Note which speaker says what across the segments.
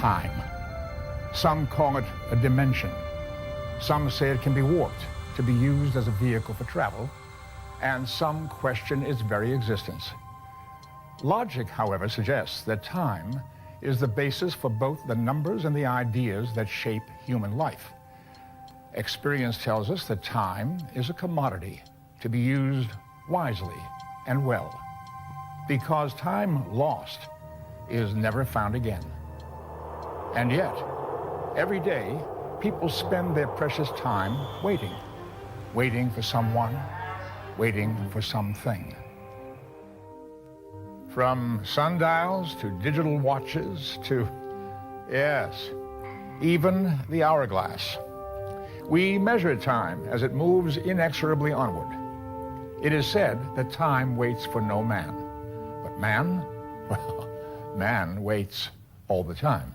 Speaker 1: time. Some call it a dimension. Some say it can be warped to be used as a vehicle for travel, and some question its very existence. Logic, however, suggests that time is the basis for both the numbers and the ideas that shape human life. Experience tells us that time is a commodity to be used wisely and well, because time lost is never found again. And yet, every day, people spend their precious time waiting for someone, waiting for something. From sundials to digital watches to, yes, even the hourglass. We measure time as it moves inexorably onward. It is said that time waits for no man. But man, well, man waits all the time.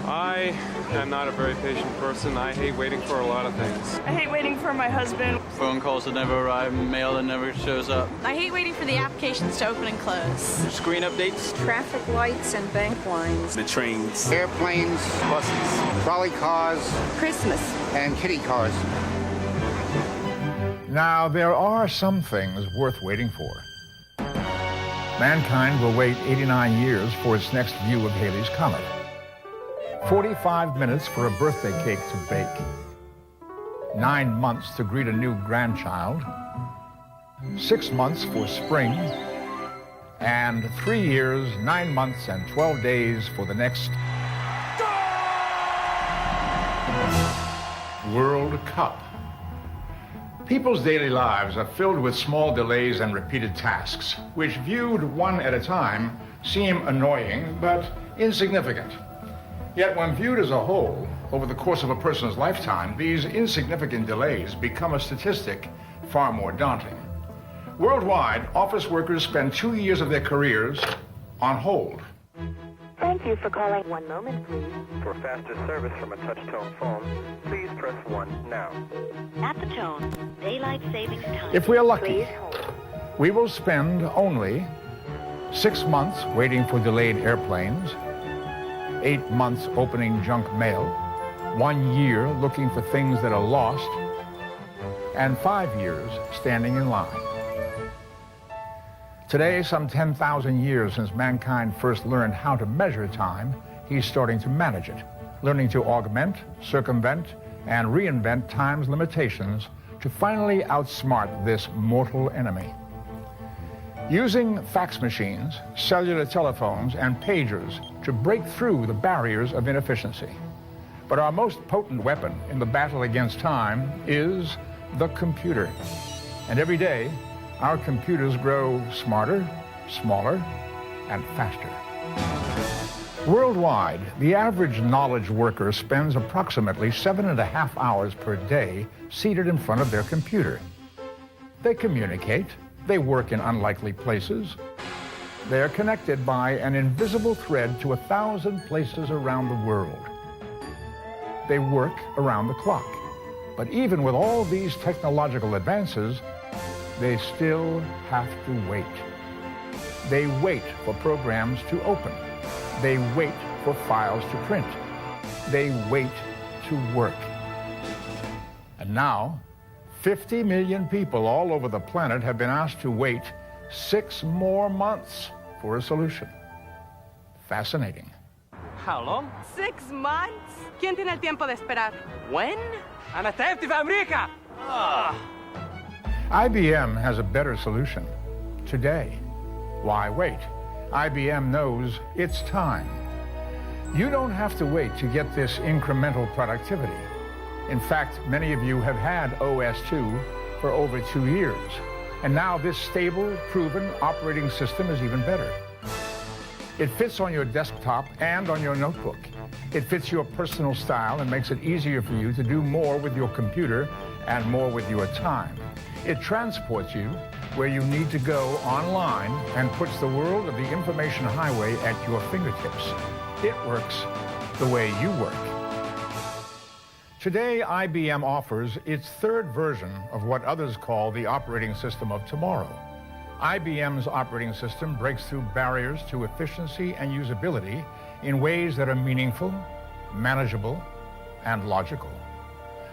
Speaker 2: I am not a very patient person. I hate waiting for a lot of things.
Speaker 3: I hate waiting for my husband.
Speaker 4: Phone calls that never arrive, mail that never shows up.
Speaker 5: I hate waiting for the applications to open and close.
Speaker 4: Screen updates.
Speaker 6: Traffic lights and bank lines.
Speaker 7: The trains.
Speaker 8: Airplanes.
Speaker 7: Buses.
Speaker 8: Trolley cars.
Speaker 6: Christmas.
Speaker 8: And kitty cars.
Speaker 1: Now, there are some things worth waiting for. Mankind will wait 89 years for its next view of Halley's Comet. 45 minutes for a birthday cake to bake. 9 months to greet a new grandchild. 6 months for spring. And 3 years, 9 months, and 12 days for the next World Cup. People's daily lives are filled with small delays and repeated tasks, which viewed one at a time seem annoying but insignificant. Yet when viewed as a whole, over the course of a person's lifetime, these insignificant delays become a statistic far more daunting. Worldwide, office workers spend 2 years of their careers on hold.
Speaker 9: Thank you for calling. One moment, please.
Speaker 7: For faster service from a touch-tone phone, please press 1 now.
Speaker 9: At the tone, daylight savings time.
Speaker 1: If we are lucky,
Speaker 9: Please hold.
Speaker 1: we will spend only 6 months waiting for delayed airplanes, 8 months opening junk mail, 1 year looking for things that are lost, and 5 years standing in line. Today, some 10,000 years since mankind first learned how to measure time, he's starting to manage it, learning to augment, circumvent, and reinvent time's limitations to finally outsmart this mortal enemy. Using fax machines, cellular telephones, and pagers to break through the barriers of inefficiency. But our most potent weapon in the battle against time is the computer. And every day, our computers grow smarter, smaller, and faster. Worldwide, the average knowledge worker spends approximately 7.5 hours per day seated in front of their computer. They communicate, they work in unlikely places. They are connected by an invisible thread to 1,000 places around the world. They work around the clock. But even with all these technological advances, they still have to wait. They wait for programs to open. They wait for files to print. They wait to work. And now, 50 million people all over the planet have been asked to wait 6 more months for a solution. Fascinating.
Speaker 4: How long?
Speaker 3: 6 months? ¿Quién tiene el tiempo de esperar?
Speaker 4: When? أنا تعبت في أمريكا.
Speaker 1: IBM has a better solution today. Why wait? IBM knows it's time. You don't have to wait to get this incremental productivity. In fact, many of you have had OS2 for over 2 years. And now this stable, proven operating system is even better. It fits on your desktop and on your notebook. It fits your personal style and makes it easier for you to do more with your computer and more with your time. It transports you where you need to go online and puts the world of the information highway at your fingertips. It works the way you work. Today, IBM offers its third version of what others call the operating system of tomorrow. IBM's operating system breaks through barriers to efficiency and usability in ways that are meaningful, manageable, and logical.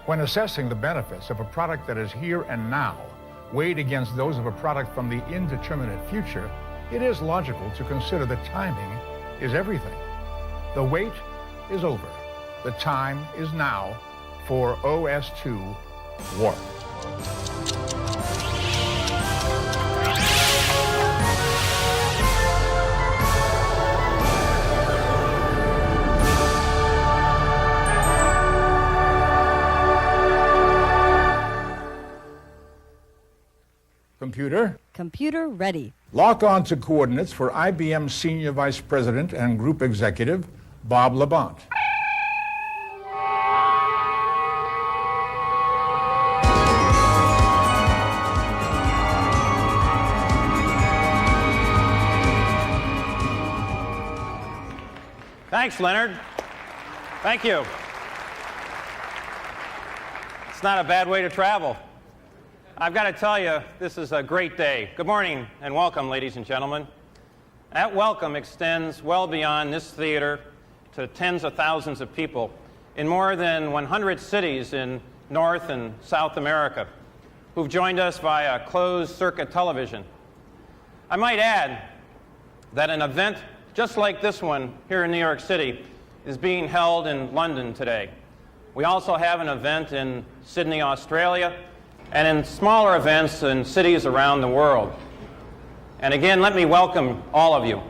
Speaker 1: When assessing the benefits of a product that is here and now, weighed against those of a product from the indeterminate future, it is logical to consider that timing is everything. The wait is over. The time is now for OS2 Warp. Computer?
Speaker 8: Computer ready.
Speaker 1: Lock on to coordinates for IBM Senior Vice President and Group Executive, Bob Labonte.
Speaker 10: Thanks, Leonard. Thank you. It's not a bad way to travel. I've got to tell you, this is a great day. Good morning and welcome, ladies and gentlemen. That welcome extends well beyond this theater to tens of thousands of people in more than 100 cities in North and South America who've joined us via closed-circuit television. I might add that an event just like this one here in New York City is being held in London today. We also have an event in Sydney, Australia, and in smaller events in cities around the world. And again, let me welcome all of you,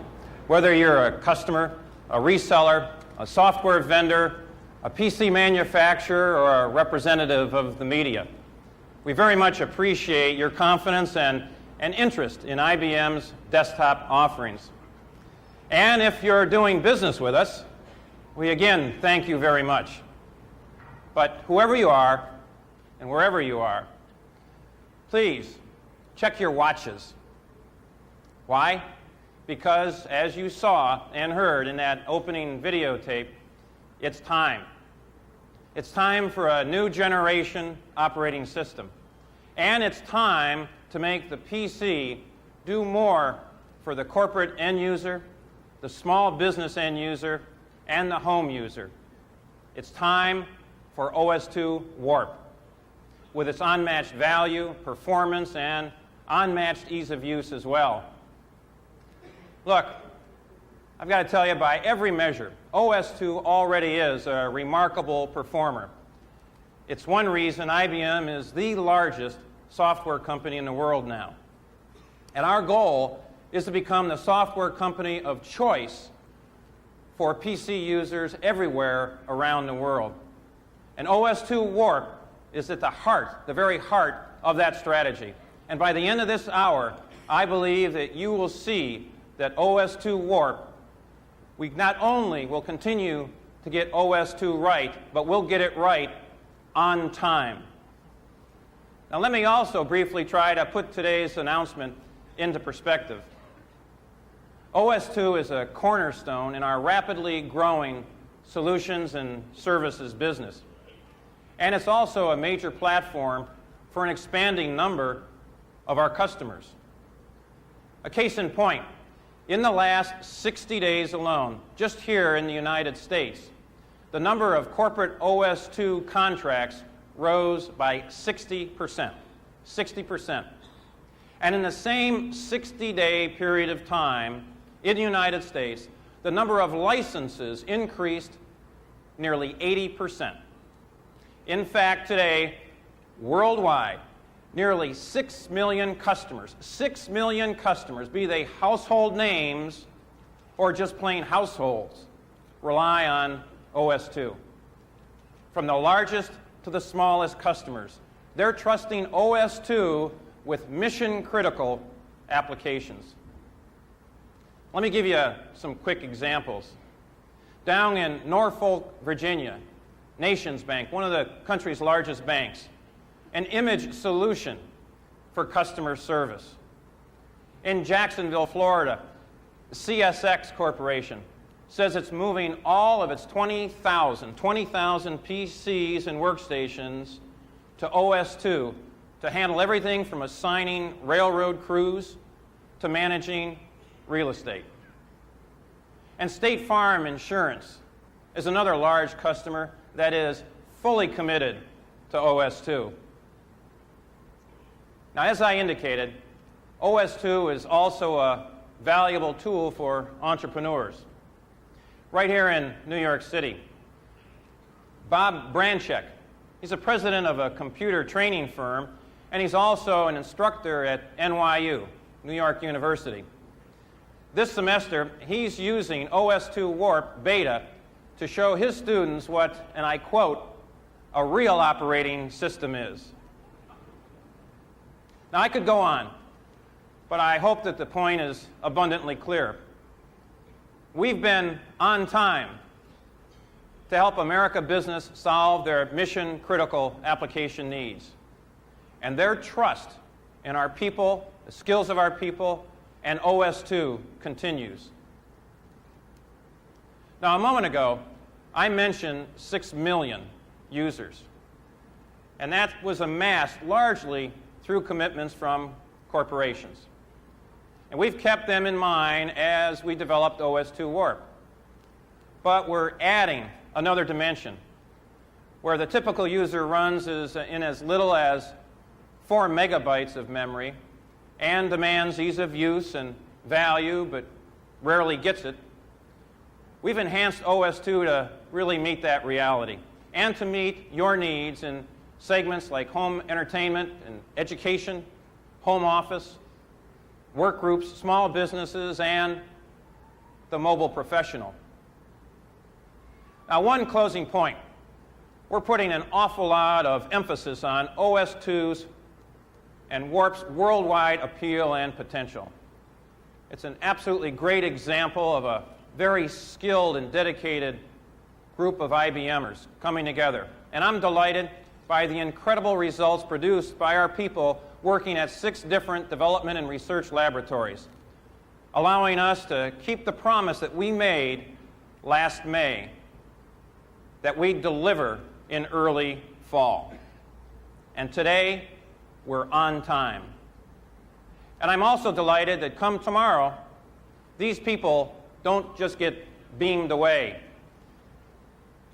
Speaker 10: whether you're a customer, a reseller, a software vendor, a PC manufacturer, or a representative of the media. We very much appreciate your confidence and interest in IBM's desktop offerings. And if you're doing business with us, we again thank you very much. But whoever you are and wherever you are, please check your watches. Why? Because as you saw and heard in that opening videotape, it's time. It's time for a new generation operating system. And it's time to make the PC do more for the corporate end user, the small business end user, and the home user. It's time for OS2 Warp, with its unmatched value, performance, and unmatched ease of use as well. Look, I've got to tell you, by every measure, OS2 already is a remarkable performer. It's one reason IBM is the largest software company in the world now. And our goal is to become the software company of choice for PC users everywhere around the world. And OS2 Warp is at the heart, the very heart of that strategy. And by the end of this hour, I believe that you will see that OS2 Warp, we not only will continue to get OS2 right, but we'll get it right on time. Now let me also briefly try to put today's announcement into perspective. OS2 is a cornerstone in our rapidly growing solutions and services business. And it's also a major platform for an expanding number of our customers. A case in point, in the last 60 days alone, just here in the United States, the number of corporate OS2 contracts rose by 60%. 60%. And in the same 60-day period of time in the United States, the number of licenses increased nearly 80%. In fact, today, worldwide, nearly 6 million customers, be they household names or just plain households, rely on OS2. From the largest to the smallest customers, they're trusting OS2 with mission-critical applications. Let me give you some quick examples. Down in Norfolk, Virginia, Nations Bank, one of the country's largest banks, an image solution for customer service. In Jacksonville, Florida, CSX Corporation says it's moving all of its 20,000 PCs and workstations to OS2 to handle everything from assigning railroad crews to managing real estate. And State Farm Insurance is another large customer that is fully committed to OS2. Now, as I indicated, OS2 is also a valuable tool for entrepreneurs. Right here in New York City, Bob Branchek, he's the president of a computer training firm, and he's also an instructor at NYU, New York University. This semester, he's using OS2 Warp Beta to show his students what, and I quote, a real operating system is. Now, I could go on, but I hope that the point is abundantly clear. We've been on time to help America business solve their mission-critical application needs. And their trust in our people, the skills of our people, and OS2 continues. Now, a moment ago, I mentioned 6 million users. And that was amassed largely through commitments from corporations. And we've kept them in mind as we developed OS2 Warp. But we're adding another dimension where the typical user runs in as little as 4 megabytes of memory and demands ease of use and value, but rarely gets it. We've enhanced OS2 to really meet that reality and to meet your needs in segments like home entertainment and education, home office, work groups, small businesses, and the mobile professional. Now, one closing point. We're putting an awful lot of emphasis on OS2's and Warp's worldwide appeal and potential. It's an absolutely great example of a very skilled and dedicated group of IBMers coming together. And I'm delighted by the incredible results produced by our people working at 6 different development and research laboratories, allowing us to keep the promise that we made last May that we'd deliver in early fall. And today, we're on time. And I'm also delighted that come tomorrow, these people don't just get beamed away.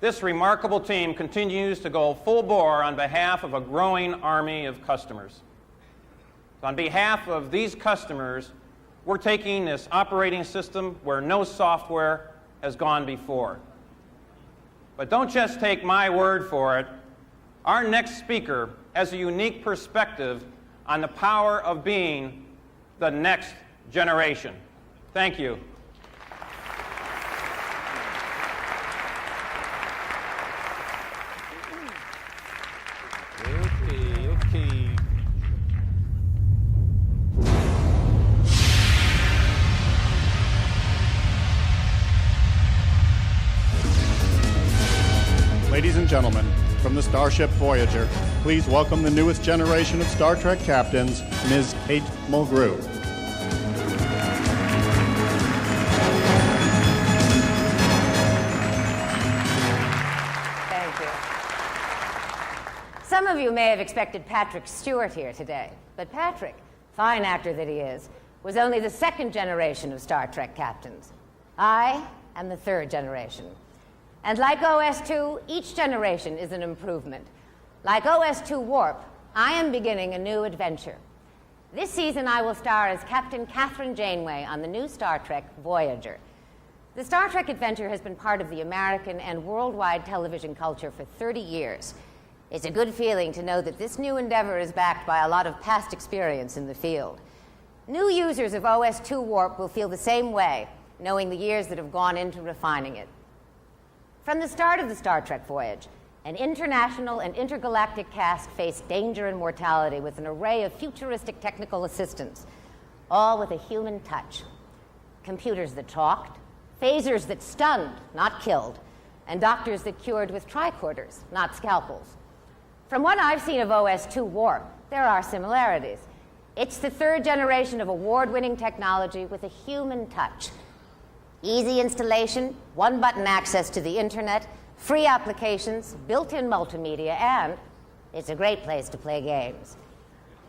Speaker 10: This remarkable team continues to go full bore on behalf of a growing army of customers. On behalf of these customers, we're taking this operating system where no software has gone before. But don't just take my word for it. Our next speaker has a unique perspective on the power of being the next generation. Thank you.
Speaker 8: Okay. Ladies and gentlemen, from the Starship Voyager, please welcome the newest generation of Star Trek captains, Ms. Kate Mulgrew.
Speaker 11: Thank you. Some of you may have expected Patrick Stewart here today, but Patrick, fine actor that he is, was only the 2nd generation of Star Trek captains. I am the 3rd generation. And like OS2, each generation is an improvement. Like OS2 Warp, I am beginning a new adventure. This season, I will star as Captain Catherine Janeway on the new Star Trek Voyager. The Star Trek adventure has been part of the American and worldwide television culture for 30 years. It's a good feeling to know that this new endeavor is backed by a lot of past experience in the field. New users of OS2 Warp will feel the same way, knowing the years that have gone into refining it. From the start of the Star Trek voyage, an international and intergalactic cast faced danger and mortality with an array of futuristic technical assistance, all with a human touch. Computers that talked, phasers that stunned, not killed, and doctors that cured with tricorders, not scalpels. From what I've seen of OS2 Warp, there are similarities. It's the 3rd generation of award-winning technology with a human touch. Easy installation, one-button access to the internet, free applications, built-in multimedia, and it's a great place to play games.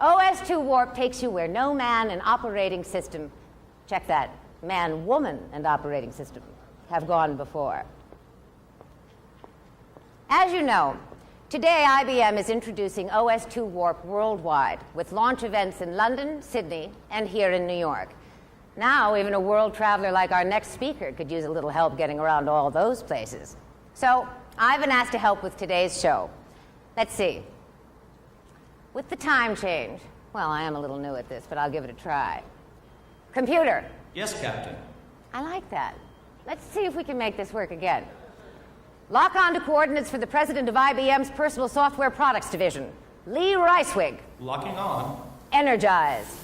Speaker 11: OS2 Warp takes you where no man and operating system, check that, man, woman, and operating system, have gone before. As you know, today IBM is introducing OS2 Warp worldwide, with launch events in London, Sydney, and here in New York. Now, even a world traveler like our next speaker could use a little help getting around all those places. So, I've been asked to help with today's show. Let's see. With the time change, well, I am a little new at this, but I'll give it a try. Computer.
Speaker 12: Yes, Captain.
Speaker 11: I like that. Let's see if we can make this work again. Lock on to coordinates for the president of IBM's Personal Software Products Division, Lee Ricewig.
Speaker 12: Locking on.
Speaker 11: Energize.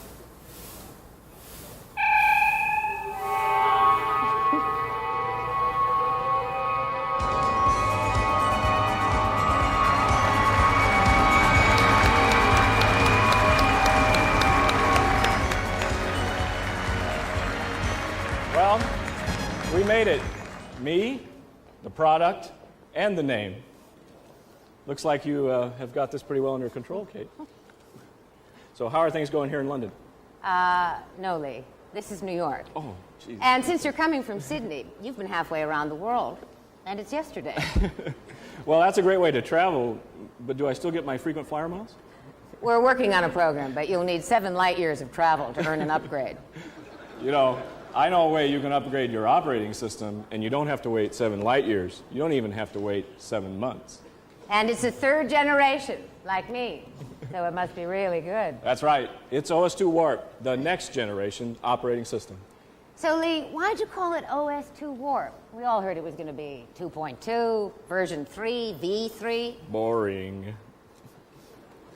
Speaker 13: Well, we made it. Me, the product, and the name. Looks like you have got this pretty well under control, Kate. So how are things going here in London?
Speaker 11: No, Lee. This is New York.
Speaker 13: Oh, geez.
Speaker 11: And since you're coming from Sydney, you've been halfway around the world. And it's yesterday.
Speaker 13: Well, that's a great way to travel, but do I still get my frequent flyer miles?
Speaker 11: We're working on a program, but you'll need 7 light years of travel to earn an upgrade.
Speaker 13: You know, I know a way you can upgrade your operating system, and you don't have to wait 7 light years. You don't even have to wait 7 months.
Speaker 11: And it's a 3rd generation, like me. So it must be really good.
Speaker 13: That's right. It's OS2 Warp, the next generation operating system.
Speaker 11: So, Lee, why'd you call it OS2 Warp? We all heard it was going to be 2.2, version 3, V3.
Speaker 13: Boring.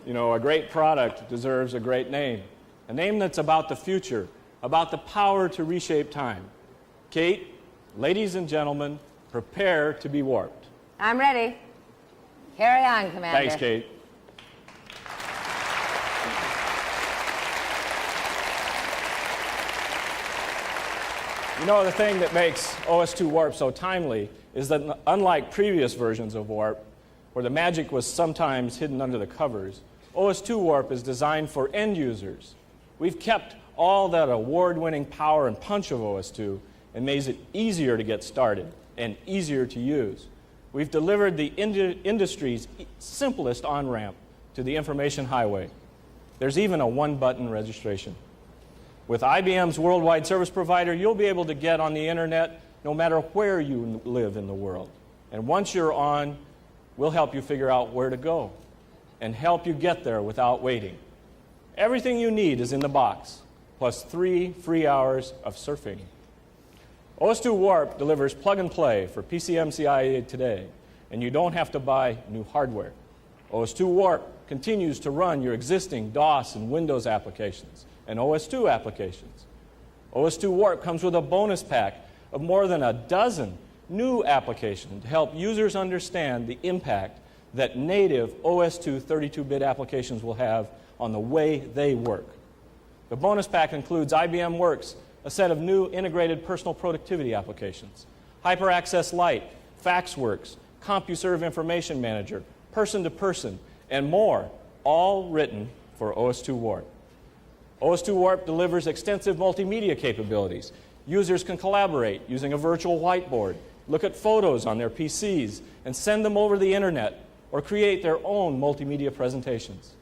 Speaker 13: You know, a great product deserves a great name. A name that's about the future, about the power to reshape time. Kate, ladies and gentlemen, prepare to be warped.
Speaker 11: I'm ready. Carry on, Commander.
Speaker 13: Thanks, Kate. You know, the thing that makes OS2 Warp so timely is that unlike previous versions of Warp, where the magic was sometimes hidden under the covers, OS2 Warp is designed for end users. We've kept all that award-winning power and punch of OS2 and made it easier to get started and easier to use. We've delivered the industry's simplest on-ramp to the information highway. There's even a one-button registration. With IBM's worldwide service provider, you'll be able to get on the internet no matter where you live in the world. And once you're on, we'll help you figure out where to go and help you get there without waiting. Everything you need is in the box, plus 3 free hours of surfing. OS2 Warp delivers plug and play for PCMCIA today, and you don't have to buy new hardware. OS2 Warp continues to run your existing DOS and Windows applications and OS2 applications. OS2 Warp comes with a bonus pack of more than a dozen new applications to help users understand the impact that native OS2 32-bit applications will have on the way they work. The bonus pack includes IBM Works, a set of new integrated personal productivity applications, HyperAccess Lite, FaxWorks, CompuServe Information Manager, Person-to-Person, and more, all written for OS2 Warp. OS2 Warp delivers extensive multimedia capabilities. Users can collaborate using a virtual whiteboard, look at photos on their PCs, and send them over the internet, or create their own multimedia presentations.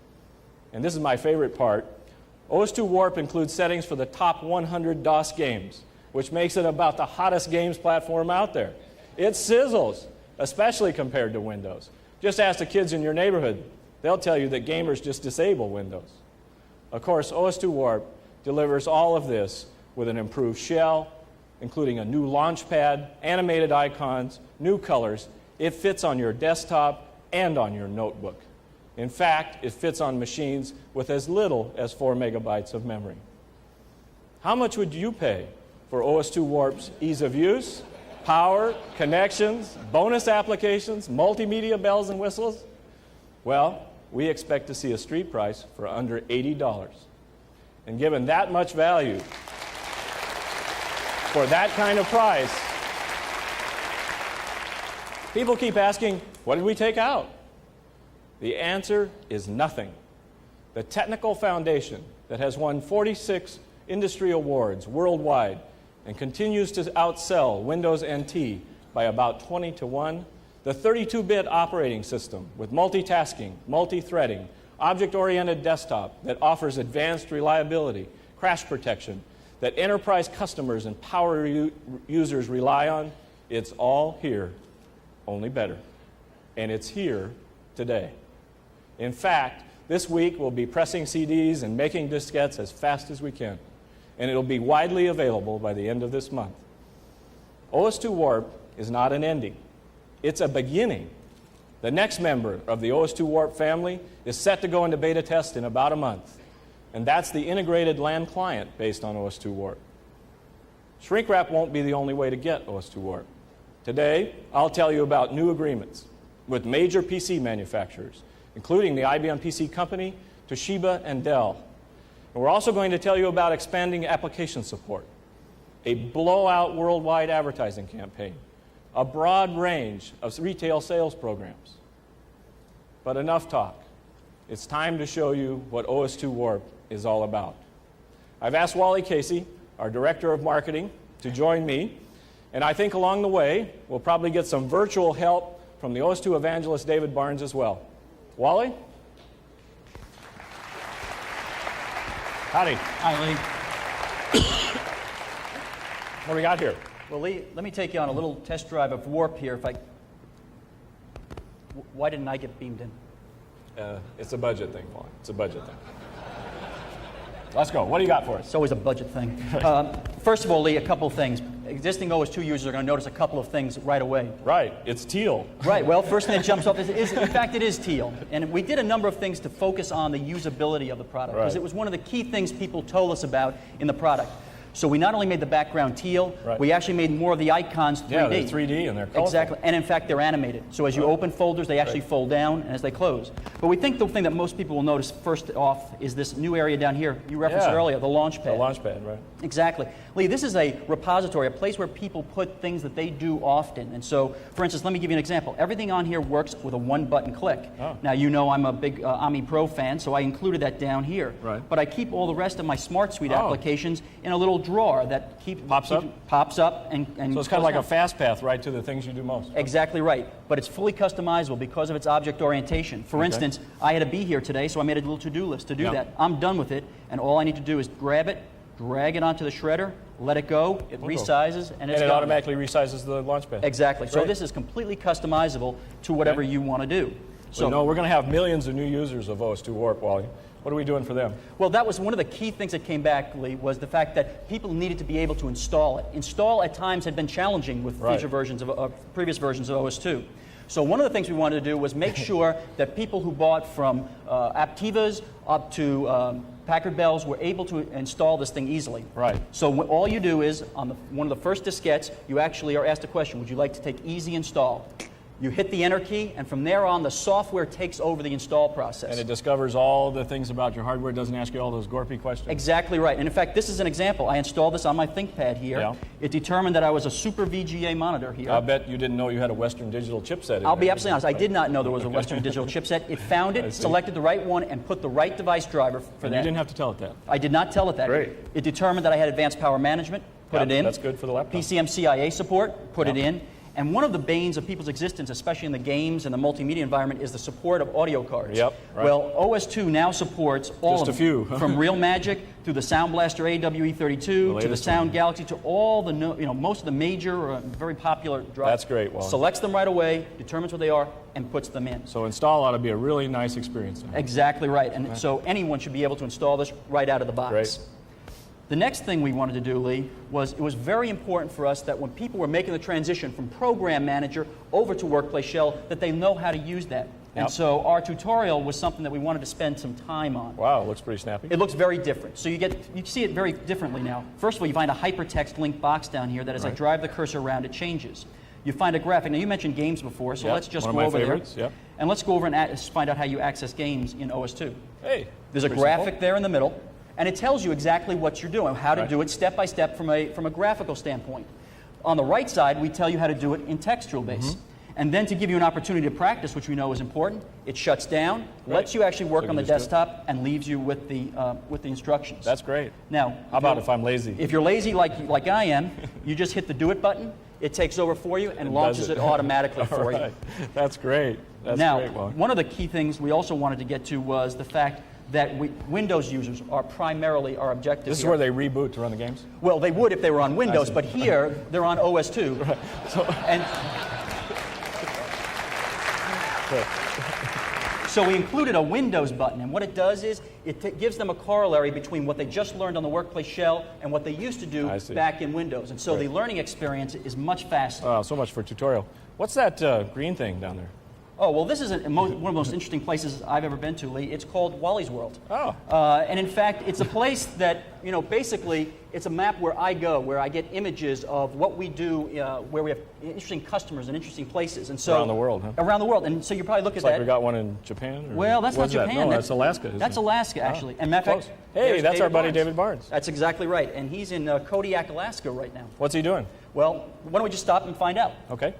Speaker 13: And this is my favorite part. OS2 Warp includes settings for the top 100 DOS games, which makes it about the hottest games platform out there. It sizzles, especially compared to Windows. Just ask the kids in your neighborhood. They'll tell you that gamers just disable Windows. Of course, OS2 Warp delivers all of this with an improved shell, including a new launch pad, animated icons, new colors. It fits on your desktop and on your notebook. In fact, it fits on machines with as little as 4 megabytes of memory. How much would you pay for OS2 Warp's ease of use, power, connections, bonus applications, multimedia bells and whistles? Well, we expect to see a street price for under $80. And given that much value, for that kind of price, people keep asking, what did we take out? The answer is nothing. The technical foundation that has won 46 industry awards worldwide and continues to outsell Windows NT by about 20 to 1, the 32-bit operating system with multitasking, multi-threading, object-oriented desktop that offers advanced reliability, crash protection, that enterprise customers and power users rely on, it's all here, only better. And it's here today. In fact, this week we'll be pressing CDs and making diskettes as fast as we can, and it'll be widely available by the end of this month. OS2 Warp is not an ending. It's a beginning. The next member of the OS2 Warp family is set to go into beta test in about a month, and that's the integrated LAN client based on OS2 Warp. Shrink wrap won't be the only way to get OS2 Warp. Today, I'll tell you about new agreements with major PC manufacturers, including the IBM PC Company, Toshiba, and Dell. And we're also going to tell you about expanding application support, a blowout worldwide advertising campaign, a broad range of retail sales programs. But enough talk. It's time to show you what OS2 Warp is all about. I've asked Wally Casey, our Director of Marketing, to join me, and I think along the way, we'll probably get some virtual help from the OS2 evangelist David Barnes as well. Wally? Howdy.
Speaker 14: Hi, Lee.
Speaker 13: What do we got here?
Speaker 14: Well, Lee, let me take you on a little test drive of Warp here. Why didn't I get beamed in?
Speaker 13: It's a budget thing, Wally. It's a budget thing. Let's go. What do you got for us?
Speaker 14: It's always a budget thing. First of all, Lee, a couple of things. Existing OS2 users are going to notice a couple of things right away.
Speaker 13: Right. It's teal.
Speaker 14: Right. Well, first thing that jumps off is in fact, it is teal. And we did a number of things to focus on the usability of the product, because it was one of the key things people told us about in the product. So we not only made the background teal, we actually made more of the icons 3D.
Speaker 13: Yeah, they're 3D and they're colorful.
Speaker 14: Exactly. And in fact, they're animated. So as you open folders, they actually fold down and as they close. But we think the thing that most people will notice first off is this new area down here. You referenced it earlier, the launch pad.
Speaker 13: The launch pad, right.
Speaker 14: Exactly. Lee, this is a repository, a place where people put things that they do often. And so, for instance, let me give you an example. Everything on here works with a one-button click. Oh. Now, you know I'm a big AMI Pro fan, so I included that down here.
Speaker 13: Right.
Speaker 14: But I keep all the rest of my Smart Suite applications in a little drawer that pops up and
Speaker 13: so it's kind of like a fast path right to the things you do most.
Speaker 14: Exactly right. But it's fully customizable because of its object orientation. For instance, I had to be here today, so I made a little to-do list to do that. I'm done with it, and all I need to do is grab it, drag it onto the shredder, let it go, it resizes, and it's
Speaker 13: gone.
Speaker 14: automatically
Speaker 13: resizes the launch pad.
Speaker 14: Exactly. So this is completely customizable to whatever you want to do.
Speaker 13: So we're going to have millions of new users of OS2 Warp, Wally. What are we doing for them?
Speaker 14: Well, that was one of the key things that came back, Lee, was the fact that people needed to be able to install it. Install at times had been challenging with previous versions of OS2. So one of the things we wanted to do was make sure that people who bought from Aptivas up to Packard Bells were able to install this thing easily.
Speaker 13: Right.
Speaker 14: So all you do is, on one of the first diskettes, you actually are asked a question, would you like to take easy install? You hit the enter key, and from there on, the software takes over the install process.
Speaker 13: And it discovers all the things about your hardware. It doesn't ask you all those gorpy questions.
Speaker 14: Exactly right. And in fact, this is an example. I installed this on my ThinkPad here. Yeah. It determined that I was a Super VGA monitor here.
Speaker 13: I bet you didn't know you had a Western Digital chipset.
Speaker 14: I'll be absolutely honest. I did not know there was a Western Digital chipset. It found it, selected the right one, and put the right device driver for that.
Speaker 13: You didn't have to tell it that.
Speaker 14: I did not tell it that.
Speaker 13: Great.
Speaker 14: It determined that I had advanced power management, put it in.
Speaker 13: That's good for the laptop.
Speaker 14: PCM-CIA support, put it in. And one of the banes of people's existence, especially in the games and the multimedia environment, is the support of audio cards.
Speaker 13: Yep, right.
Speaker 14: Well, OS2 now supports all
Speaker 13: Just
Speaker 14: of
Speaker 13: a few.
Speaker 14: them, from Real Magic through the Sound Blaster AWE32 to the Sound Galaxy to all the most of the major very popular drives.
Speaker 13: That's great, Wally.
Speaker 14: Selects them right away, determines what they are, and puts them in.
Speaker 13: So install ought to be a really nice experience.
Speaker 14: Exactly right. And so anyone should be able to install this right out of the box.
Speaker 13: Great.
Speaker 14: The next thing we wanted to do, Lee, was it was very important for us that when people were making the transition from Program Manager over to Workplace Shell, that they know how to use that. And so our tutorial was something that we wanted to spend some time on.
Speaker 13: Wow, it looks pretty snappy.
Speaker 14: It looks very different. So you see it very differently now. First of all, you find a hypertext link box down here that as I drive the cursor around, it changes. You find a graphic. Now, you mentioned games before, so let's just go over there. And let's go over and find out how you access games in OS2.
Speaker 13: Hey,
Speaker 14: there's a graphic there in the middle. And it tells you exactly what you're doing, how to do it step by step from a graphical standpoint. On the right side, we tell you how to do it in textual base. And then to give you an opportunity to practice, which we know is important, it shuts down, lets you actually work on the desktop, and leaves you with the instructions.
Speaker 13: That's great.
Speaker 14: Now,
Speaker 13: how about if I'm lazy?
Speaker 14: If you're lazy like I am, you just hit the do it button. It takes over for you and launches it automatically for you.
Speaker 13: That's great. That's
Speaker 14: now,
Speaker 13: great, Wally.
Speaker 14: one of the key things we also wanted to get to was the fact that Windows users are primarily our objective.
Speaker 13: This is where they reboot to run the games?
Speaker 14: Well, they would if they were on Windows, but here they're on OS2.
Speaker 13: Right.
Speaker 14: So we included a Windows button, and what it does is it gives them a corollary between what they just learned on the workplace shell and what they used to do back in Windows. And so the learning experience is much faster.
Speaker 13: Oh, so much for tutorial. What's that green thing down there?
Speaker 14: Oh, well, this is one of the most interesting places I've ever been to, Lee. It's called Wally's World.
Speaker 13: Oh.
Speaker 14: And in fact, it's a place that, basically, it's a map where I go, where I get images of what we do, where we have interesting customers and interesting places. And so
Speaker 13: around the world, huh?
Speaker 14: Around the world. And so you probably look at
Speaker 13: like
Speaker 14: that.
Speaker 13: we got one in Japan? Or
Speaker 14: well, that's not Japan.
Speaker 13: No, that's Alaska.
Speaker 14: That's Alaska, actually. And matter of fact,
Speaker 13: hey, that's our buddy David Barnes.
Speaker 14: That's exactly right. And he's in Kodiak, Alaska right now.
Speaker 13: What's he doing?
Speaker 14: Well, why don't we just stop and find out?
Speaker 13: Okay.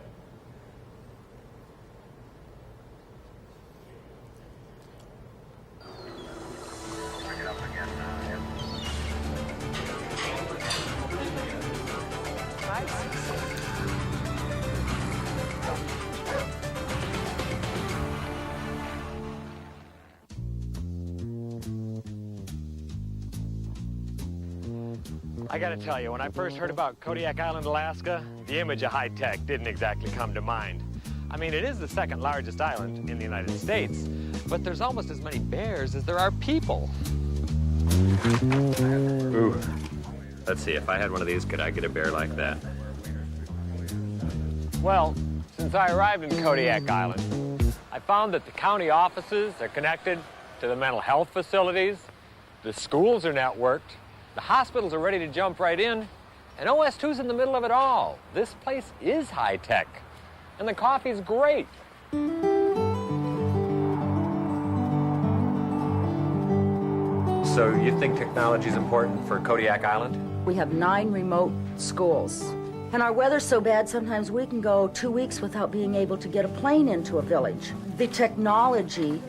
Speaker 15: I gotta tell you, when I first heard about Kodiak Island, Alaska, the image of high tech didn't exactly come to mind. I mean, it is the second largest island in the United States, but there's almost as many bears as there are people.
Speaker 16: Ooh. Let's see, if I had one of these, could I get a bear like that?
Speaker 15: Well, since I arrived in Kodiak Island, I found that the county offices are connected to the mental health facilities, the schools are networked, the hospitals are ready to jump right in, and OS2's in the middle of it all. This place is high-tech, and the coffee's great.
Speaker 16: So you think technology is important for Kodiak Island?
Speaker 6: We have 9 remote schools. And our weather's so bad, sometimes we can go 2 weeks without being able to get a plane into a village. The technology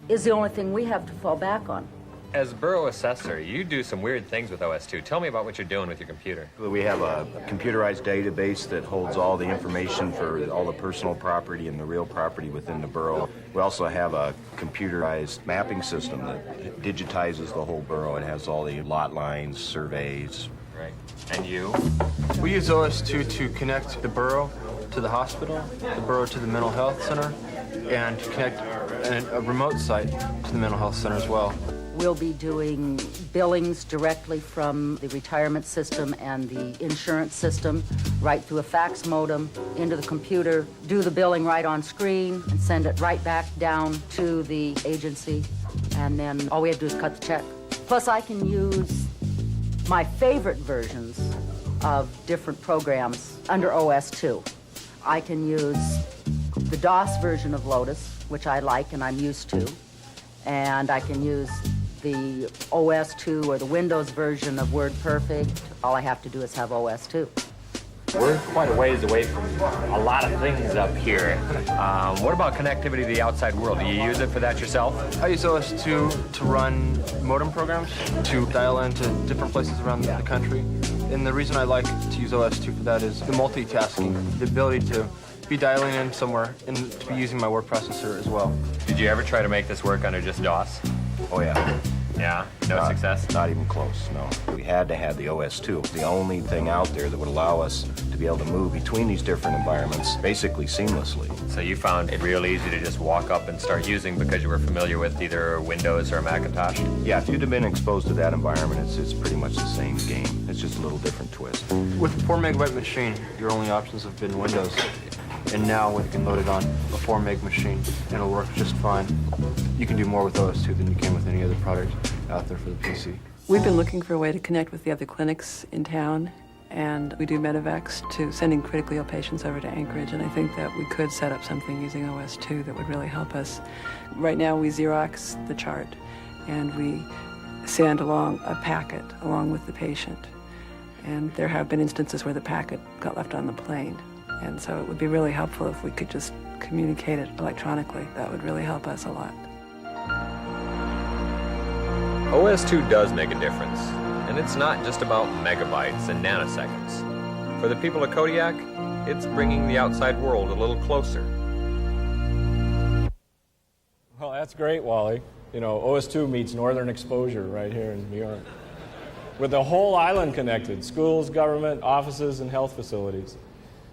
Speaker 6: is the only thing we have to fall back on.
Speaker 16: As borough assessor, you do some weird things with OS2. Tell me about what you're doing with your computer.
Speaker 17: We have a computerized database that holds all the information for all the personal property and the real property within the borough. We also have a computerized mapping system that digitizes the whole borough. It has all the lot lines, surveys.
Speaker 16: Right. And you?
Speaker 18: We use OS2 to connect the borough to the hospital, the borough to the mental health center, and to connect a remote site to the mental health center as well.
Speaker 6: We'll be doing billings directly from the retirement system and the insurance system, right through a fax modem, into the computer, do the billing right on screen, and send it right back down to the agency. And then all we have to do is cut the check. Plus, I can use my favorite versions of different programs under OS2. I can use the DOS version of Lotus, which I like and I'm used to, and I can use the OS2 or the Windows version of WordPerfect. All I have to do is have OS2.
Speaker 16: We're quite a ways away from a lot of things up here. What about connectivity to the outside world? Do you use it for that yourself?
Speaker 18: I use OS2 to run modem programs, to dial into different places around the country. And the reason I like to use OS2 for that is the multitasking, the ability to be dialing in somewhere and to be using my word processor as well.
Speaker 16: Did you ever try to make this work under just DOS?
Speaker 17: Oh, yeah.
Speaker 16: Yeah? No success?
Speaker 17: Not even close, no. We had to have the OS2. The only thing out there that would allow us to be able to move between these different environments basically seamlessly.
Speaker 16: So you found it real easy to just walk up and start using because you were familiar with either Windows or Macintosh?
Speaker 17: Yeah, if you'd have been exposed to that environment, it's pretty much the same game. It's just a little different twist.
Speaker 18: With a 4 megabyte machine, your only options have been Windows. And now we can load it on a 4 meg machine, and it'll work just fine. You can do more with OS2 than you can with any other product out there for the PC.
Speaker 19: We've been looking for a way to connect with the other clinics in town, and we do medevacs to sending critically ill patients over to Anchorage, and I think that we could set up something using OS2 that would really help us. Right now we Xerox the chart, and we send along a packet along with the patient. And there have been instances where the packet got left on the plane. And so it would be really helpful if we could just communicate it electronically. That would really help us a lot.
Speaker 16: OS2 does make a difference, and it's not just about megabytes and nanoseconds. For the people of Kodiak, it's bringing the outside world a little closer.
Speaker 13: Well, that's great, Wally. You know, OS2 meets Northern Exposure right here in New York. With the whole island connected, schools, government, offices, and health facilities.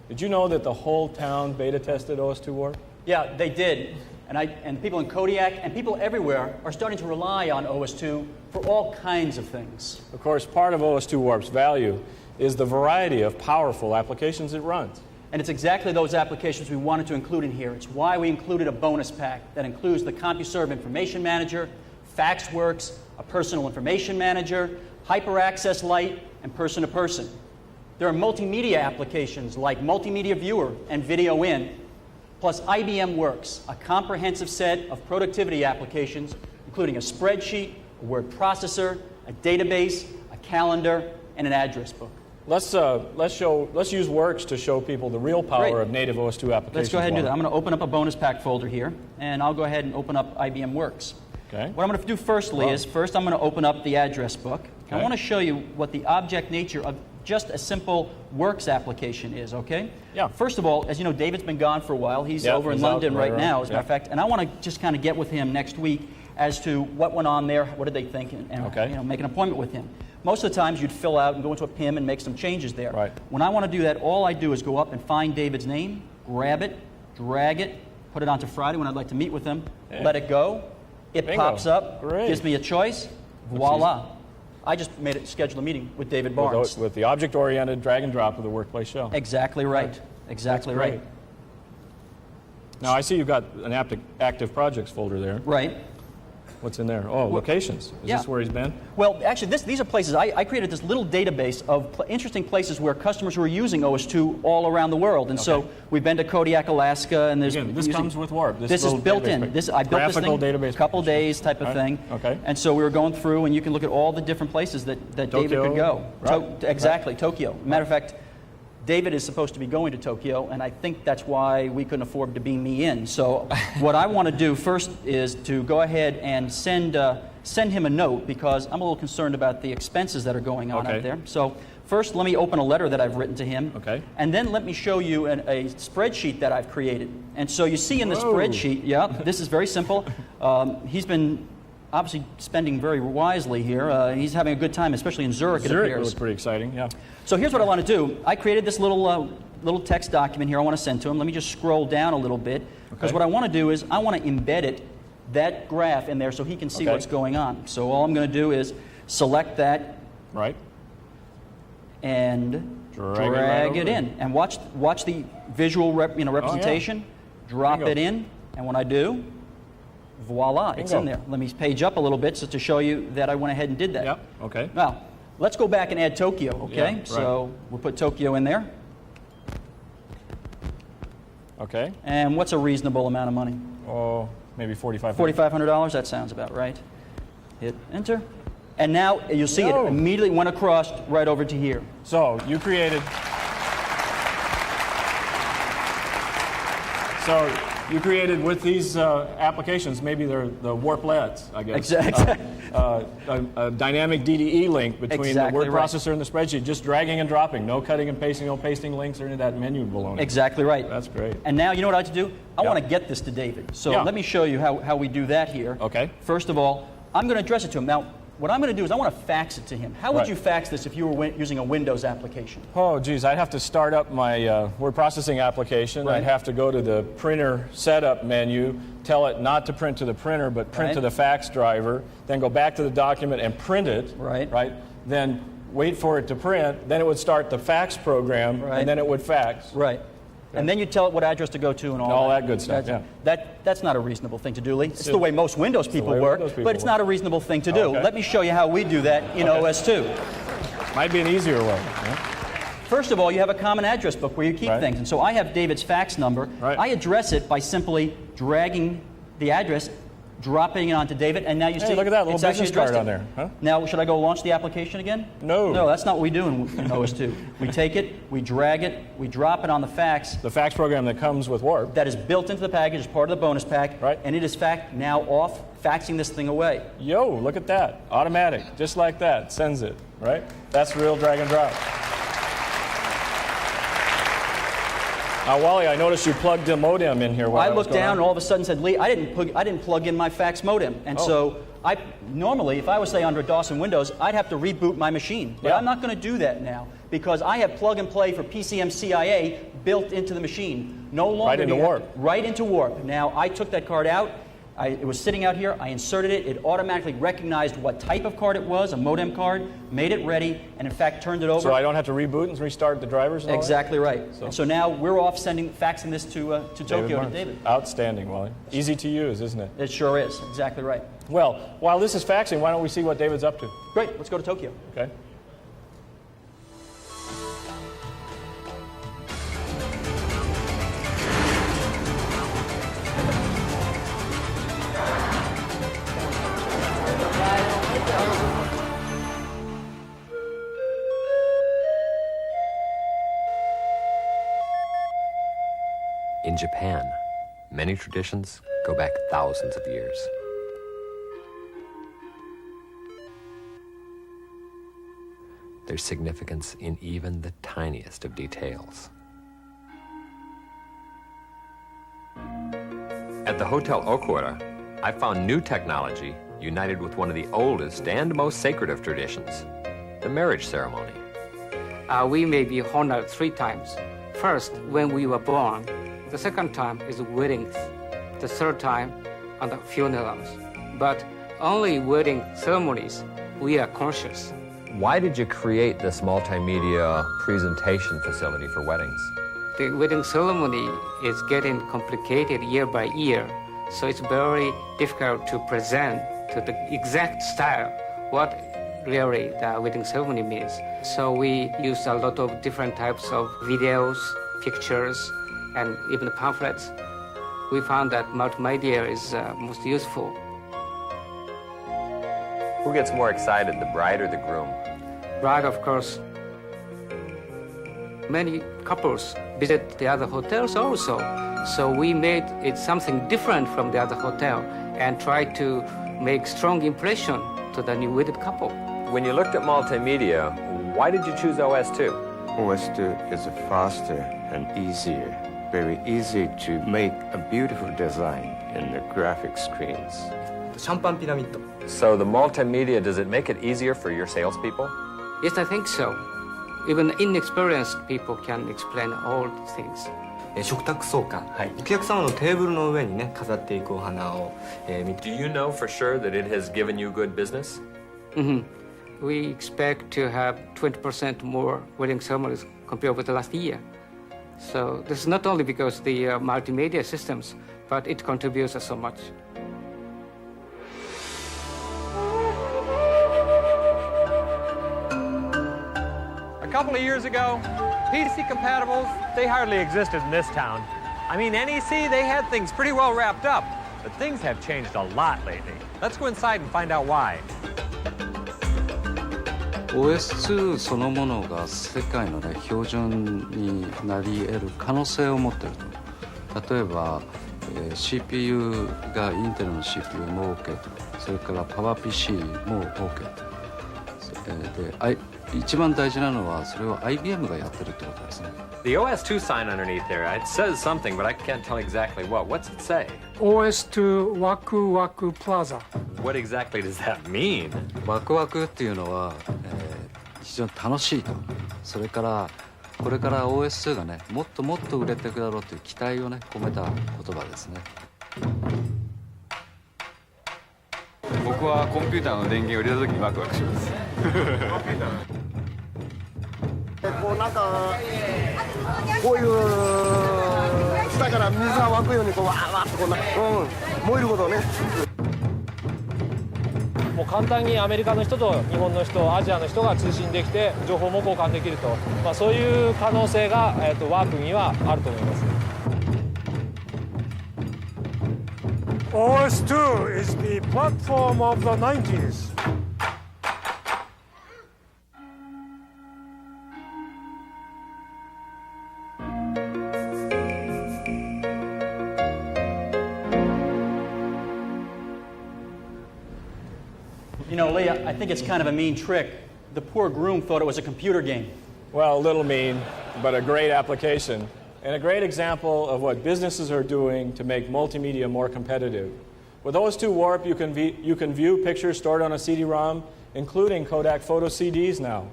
Speaker 13: Did you know that the whole town beta tested OS2 Warp?
Speaker 14: Yeah, they did. And people in Kodiak and people everywhere are starting to rely on OS2 for all kinds of things.
Speaker 13: Of course, part of OS2 Warp's value is the variety of powerful applications it runs.
Speaker 14: And it's exactly those applications we wanted to include in here. It's why we included a bonus pack that includes the CompuServe Information Manager, FaxWorks, a Personal Information Manager, HyperAccess Lite, and Person-to-Person. There are multimedia applications like Multimedia Viewer and Video In, plus IBM Works, a comprehensive set of productivity applications, including a spreadsheet, a word processor, a database, a calendar, and an address book.
Speaker 13: Let's use Works to show people the real power of native OS2 applications.
Speaker 14: Let's go ahead and do that. I'm going to open up a bonus pack folder here, and I'll go ahead and open up IBM Works.
Speaker 13: Okay.
Speaker 14: What I'm going to do firstly is, first I'm going to open up the address book. Okay. I want to show you what the object nature of just a simple Works application is, okay?
Speaker 13: Yeah.
Speaker 14: First of all, as you know, David's been gone for a while. He's over in London right now, as a matter of fact, and I want to just kind of get with him next week as to what went on there, what did they think, and you know, make an appointment with him. Most of the times you'd fill out and go into a PIM and make some changes there.
Speaker 13: Right.
Speaker 14: When I want to do that, all I do is go up and find David's name, grab it, drag it, put it onto Friday when I'd like to meet with him, let it go, it
Speaker 13: Bingo.
Speaker 14: pops up,
Speaker 13: Great.
Speaker 14: gives me a choice, voila. I just made it schedule a meeting with David Barnes.
Speaker 13: With the object-oriented drag and drop of the workplace shell.
Speaker 14: Exactly right. Exactly
Speaker 13: That's
Speaker 14: right.
Speaker 13: great. Now I see you've got an active projects folder there.
Speaker 14: Right.
Speaker 13: What's in there? Oh, locations. Is this where he's been?
Speaker 14: Well, actually, these are places. I created this little database of interesting places where customers who are using OS2 all around the world. And so we've been to Kodiak, Alaska, and there's
Speaker 13: this comes with Warp.
Speaker 14: This is built in. I built this thing
Speaker 13: database
Speaker 14: a couple days type of thing.
Speaker 13: Okay.
Speaker 14: And so we were going through, and you can look at all the different places that David could go.
Speaker 13: Right.
Speaker 14: Exactly, Tokyo. Matter of fact, David is supposed to be going to Tokyo, and I think that's why we couldn't afford to beam me in. So what I want to do first is to go ahead and send him a note, because I'm a little concerned about the expenses that are going on out there. So first, let me open a letter that I've written to him, and then let me show you a spreadsheet that I've created. And so you see in the spreadsheet, this is very simple. He's been obviously spending very wisely here. He's having a good time, especially in Zurich, it appears.
Speaker 13: Zurich was pretty exciting, yeah.
Speaker 14: So here's what I want to do. I created this little text document here I want to send to him. Let me just scroll down a little bit, because what I want to do is I want to embed that graph in there so he can see what's going on. So all I'm going to do is select that.
Speaker 13: Right.
Speaker 14: And drag it in. And watch the visual representation. Drop it in. And when I do, voila, it's in there. Let me page up a little bit to show you that I went ahead and did that.
Speaker 13: Yep, okay.
Speaker 14: Now, let's go back and add Tokyo, okay?
Speaker 13: Yeah, right.
Speaker 14: So we'll put Tokyo in there.
Speaker 13: Okay.
Speaker 14: And what's a reasonable amount of money?
Speaker 13: Oh, maybe $4,500.
Speaker 14: $4,500, that sounds about right. Hit enter. And now you'll see it immediately went across right over to here.
Speaker 13: So you created... with these applications, maybe they're the warplets, I guess.
Speaker 14: Exactly.
Speaker 13: A dynamic DDE link between the word processor and the spreadsheet, just dragging and dropping, no cutting and pasting, no pasting links or any of that menu baloney.
Speaker 14: Exactly right.
Speaker 13: That's great.
Speaker 14: And now you know what I like to do? I want to get this to David. So let me show you how we do that here.
Speaker 13: Okay.
Speaker 14: First of all, I'm going to address it to him. Now, what I'm going to do is I want to fax it to him. How would you fax this if you were using a Windows application?
Speaker 13: Oh, geez, I'd have to start up my word processing application. I'd have to go to the printer setup menu, tell it not to print to the printer, but print to the fax driver, then go back to the document and print it. Right. Then wait for it to print, then it would start the fax program, and then it would fax.
Speaker 14: Right. And then you tell it what address to go to and all
Speaker 13: that good stuff,
Speaker 14: That's not a reasonable thing to do, Lee. It's the way most Windows people work, but it's not a reasonable thing to do.
Speaker 13: Okay.
Speaker 14: Let me show you how we do that in OS2.
Speaker 13: Might be an easier way.
Speaker 14: First of all, you have a common address book where you keep things. And so I have David's fax number. I address it by simply dragging the address dropping it onto David, and now you see.
Speaker 13: Look at that little
Speaker 14: it's actually
Speaker 13: business card
Speaker 14: addressed
Speaker 13: on there. Huh?
Speaker 14: Now, should I go launch the application again?
Speaker 13: No.
Speaker 14: No, that's not what we do in OS2. We take it, we drag it, we drop it on the fax.
Speaker 13: The fax program that comes with Warp.
Speaker 14: That is built into the package as part of the bonus pack,
Speaker 13: right?
Speaker 14: And it is now off, faxing this thing away.
Speaker 13: Yo, look at that. Automatic, just like that, sends it, right? That's real drag and drop. Now, Wally, I noticed you plugged the modem in here.
Speaker 14: I looked down and all of a sudden said, Lee, I didn't plug in my fax modem. And so normally, if I was, say, under DOS and Windows, I'd have to reboot my machine. But I'm not going to do that now because I have plug and play for PCM-CIA built into the machine. No longer
Speaker 13: right into Warp.
Speaker 14: Right into Warp. Now, I took that card out. It was sitting out here. I inserted it. It automatically recognized what type of card it was, a modem card, made it ready, and in fact turned it over.
Speaker 13: So I don't have to reboot and restart the drivers? And
Speaker 14: exactly right. So now we're off faxing this to Tokyo to David.
Speaker 13: Outstanding, Wally. Easy to use, isn't it?
Speaker 14: It sure is. Exactly right.
Speaker 13: Well, while this is faxing, why don't we see what David's up to?
Speaker 14: Great. Let's go to Tokyo.
Speaker 13: Okay.
Speaker 16: In Japan, many traditions go back thousands of years. There's significance in even the tiniest of details. At the Hotel Okura, I found new technology united with one of the oldest and most sacred of traditions, the marriage ceremony.
Speaker 20: We may be honored 3 times. First, when we were born. The second time is weddings. The third time are the funerals. But only wedding ceremonies, we are conscious.
Speaker 16: Why did you create this multimedia presentation facility for weddings?
Speaker 20: The wedding ceremony is getting complicated year by year, so it's very difficult to present to the exact style what really the wedding ceremony means. So we use a lot of different types of videos, pictures, and even pamphlets. We found that multimedia is most useful.
Speaker 16: Who gets more excited, the bride or the groom?
Speaker 20: Bride, of course. Many couples visit the other hotels also. So we made it something different from the other hotel and tried to make strong impression to the new wedded couple.
Speaker 16: When you looked at multimedia, why did you choose OS2?
Speaker 21: OS2 is faster and easier. Very easy to make a beautiful design in the graphic screens.
Speaker 16: So the multimedia, does it make it easier for your salespeople?
Speaker 20: Yes, I think so. Even inexperienced people can explain all things.
Speaker 22: 食卓倉庫、お客様のテーブルの上にね飾っていくお花を、
Speaker 16: Do you know for sure that it has given you good business?
Speaker 20: We expect to have 20% more wedding ceremonies compared with the last year. So this is not only because the multimedia systems, but it contributes so much.
Speaker 15: A couple of years ago, PC compatibles, they hardly existed in this town. I mean, NEC, they had things pretty well wrapped up, but things have changed a lot lately. Let's go inside and find out why.
Speaker 23: OS2 そのものが世界の、標準になり得る可能性を持っていると。例えば、CPU がインテルの CPU も OK と、それからパワー PC も OK と。一番大事なのはそれを IBM がやってるってことですね。
Speaker 16: The OS2 sign underneath there, it says something, but I can't tell exactly what. What's it say?
Speaker 24: OS2 Waku Waku Plaza.
Speaker 16: What exactly does that mean?
Speaker 23: ワクワクっていうのは、非常に楽しいと。それからこれから OS2 がね、もっともっと売れていくだろうという期待をね、込めた言葉ですね。
Speaker 25: 僕はコンピューターの電源を入れた時にワクワクします。
Speaker 26: こうなんかこういう下から水が湧くようにこうわーわーっとこんな、燃えることをね。
Speaker 27: もう簡単にアメリカの人と日本の人、アジアの人が通信できて情報も交換できると、そういう可能性が、ワークにはあると思います。
Speaker 24: OS2 is the platform of the 90s.
Speaker 14: You know, Lee, I think it's kind of a mean trick. The poor groom thought it was a computer game.
Speaker 13: Well, a little mean, but a great application. And a great example of what businesses are doing to make multimedia more competitive. With OS2 Warp, you can view pictures stored on a CD-ROM, including Kodak photo CDs now.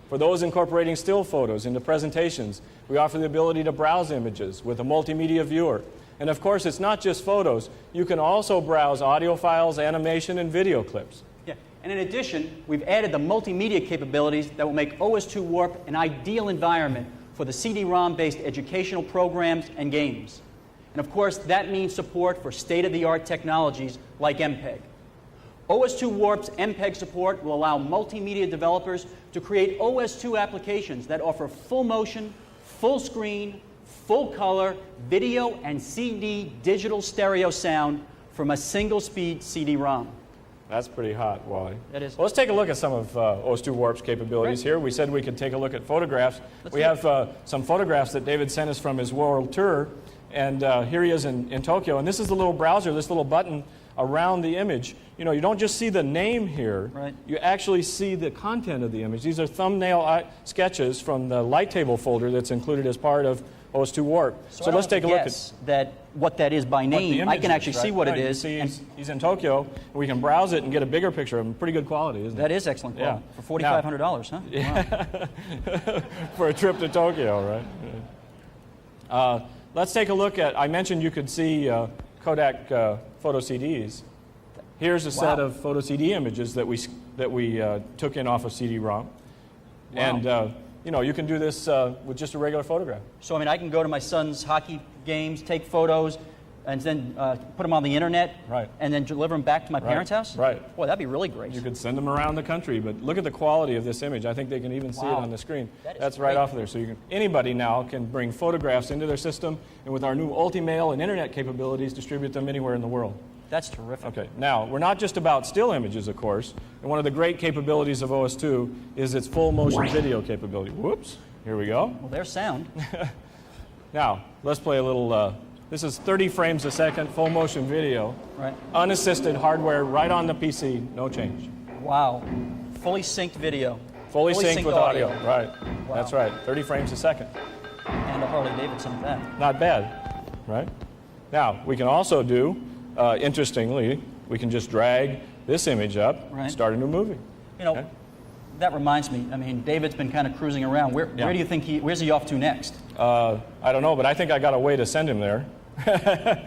Speaker 13: For those incorporating still photos into presentations, we offer the ability to browse images with a multimedia viewer. And of course, it's not just photos. You can also browse audio files, animation, and video clips.
Speaker 14: Yeah. And in addition, we've added the multimedia capabilities that will make OS2 Warp an ideal environment for the CD-ROM-based educational programs and games. And of course, that means support for state-of-the-art technologies like MPEG. OS2 Warp's MPEG support will allow multimedia developers to create OS2 applications that offer full motion, full screen, full color, video, and CD digital stereo sound from a single-speed CD-ROM.
Speaker 13: That's pretty hot, Wally.
Speaker 14: That is.
Speaker 13: Well, let's take a look at some of OS2 Warp's capabilities here. We said we could take a look at photographs. We have some photographs that David sent us from his world tour. And here he is in Tokyo. And this is the little browser, this little button around the image. You know, you don't just see the name here.
Speaker 14: Right.
Speaker 13: You actually see the content of the image. These are thumbnail sketches from the light table folder that's included as part of OS2 Warp.
Speaker 14: So
Speaker 13: let's take a look at
Speaker 14: that, what that is by name. I can actually see what it is.
Speaker 13: He's in Tokyo, and we can browse it and get a bigger picture of him. Pretty good quality, isn't it?
Speaker 14: That is excellent quality.
Speaker 13: Yeah.
Speaker 14: For $4,500, huh?
Speaker 13: Yeah. Wow. For a trip to Tokyo, right? Let's take a look at, I mentioned you could see Kodak photo CDs. Here's a set of photo CD images that we took in off of CD-ROM.
Speaker 14: Wow.
Speaker 13: And you know, you can do this with just a regular photograph.
Speaker 14: So, I mean, I can go to my son's hockey games, take photos, and then put them on the internet,
Speaker 13: right,
Speaker 14: and then deliver them back to my parents' house?
Speaker 13: Right.
Speaker 14: Boy, that'd be really great.
Speaker 13: You could send them around the country, but look at the quality of this image. I think they can even see it on the screen. That's right off of there. So anybody now can bring photographs into their system, and with our new Ultimail and internet capabilities, distribute them anywhere in the world.
Speaker 14: That's terrific.
Speaker 13: Okay, now, we're not just about still images, of course, and one of the great capabilities of OS2 is its full motion video capability. Whoops, here we go.
Speaker 14: Well, there's sound.
Speaker 13: Now, let's play a little, this is 30 frames a second, full motion video.
Speaker 14: Right.
Speaker 13: Unassisted hardware right on the PC, no change.
Speaker 14: Wow. Fully synced video.
Speaker 13: Fully synced with audio. Right.
Speaker 14: Wow.
Speaker 13: That's right. 30 frames a second.
Speaker 14: And a Harley Davidson at that.
Speaker 13: Not bad, right? Now, we can also do, interestingly, we can just drag this image up, start a new movie.
Speaker 14: You know, that reminds me, I mean, David's been kind of cruising around. Where do you think where's he off to next?
Speaker 13: I don't know, but I think I got a way to send him there.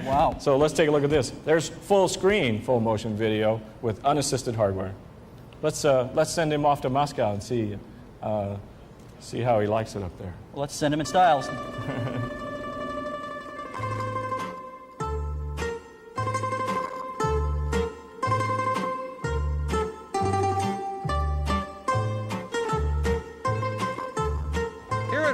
Speaker 14: Wow.
Speaker 13: So let's take a look at this. There's full screen, full motion video with unassisted hardware. Let's send him off to Moscow and see how he likes it up there.
Speaker 14: Well, let's send him in styles.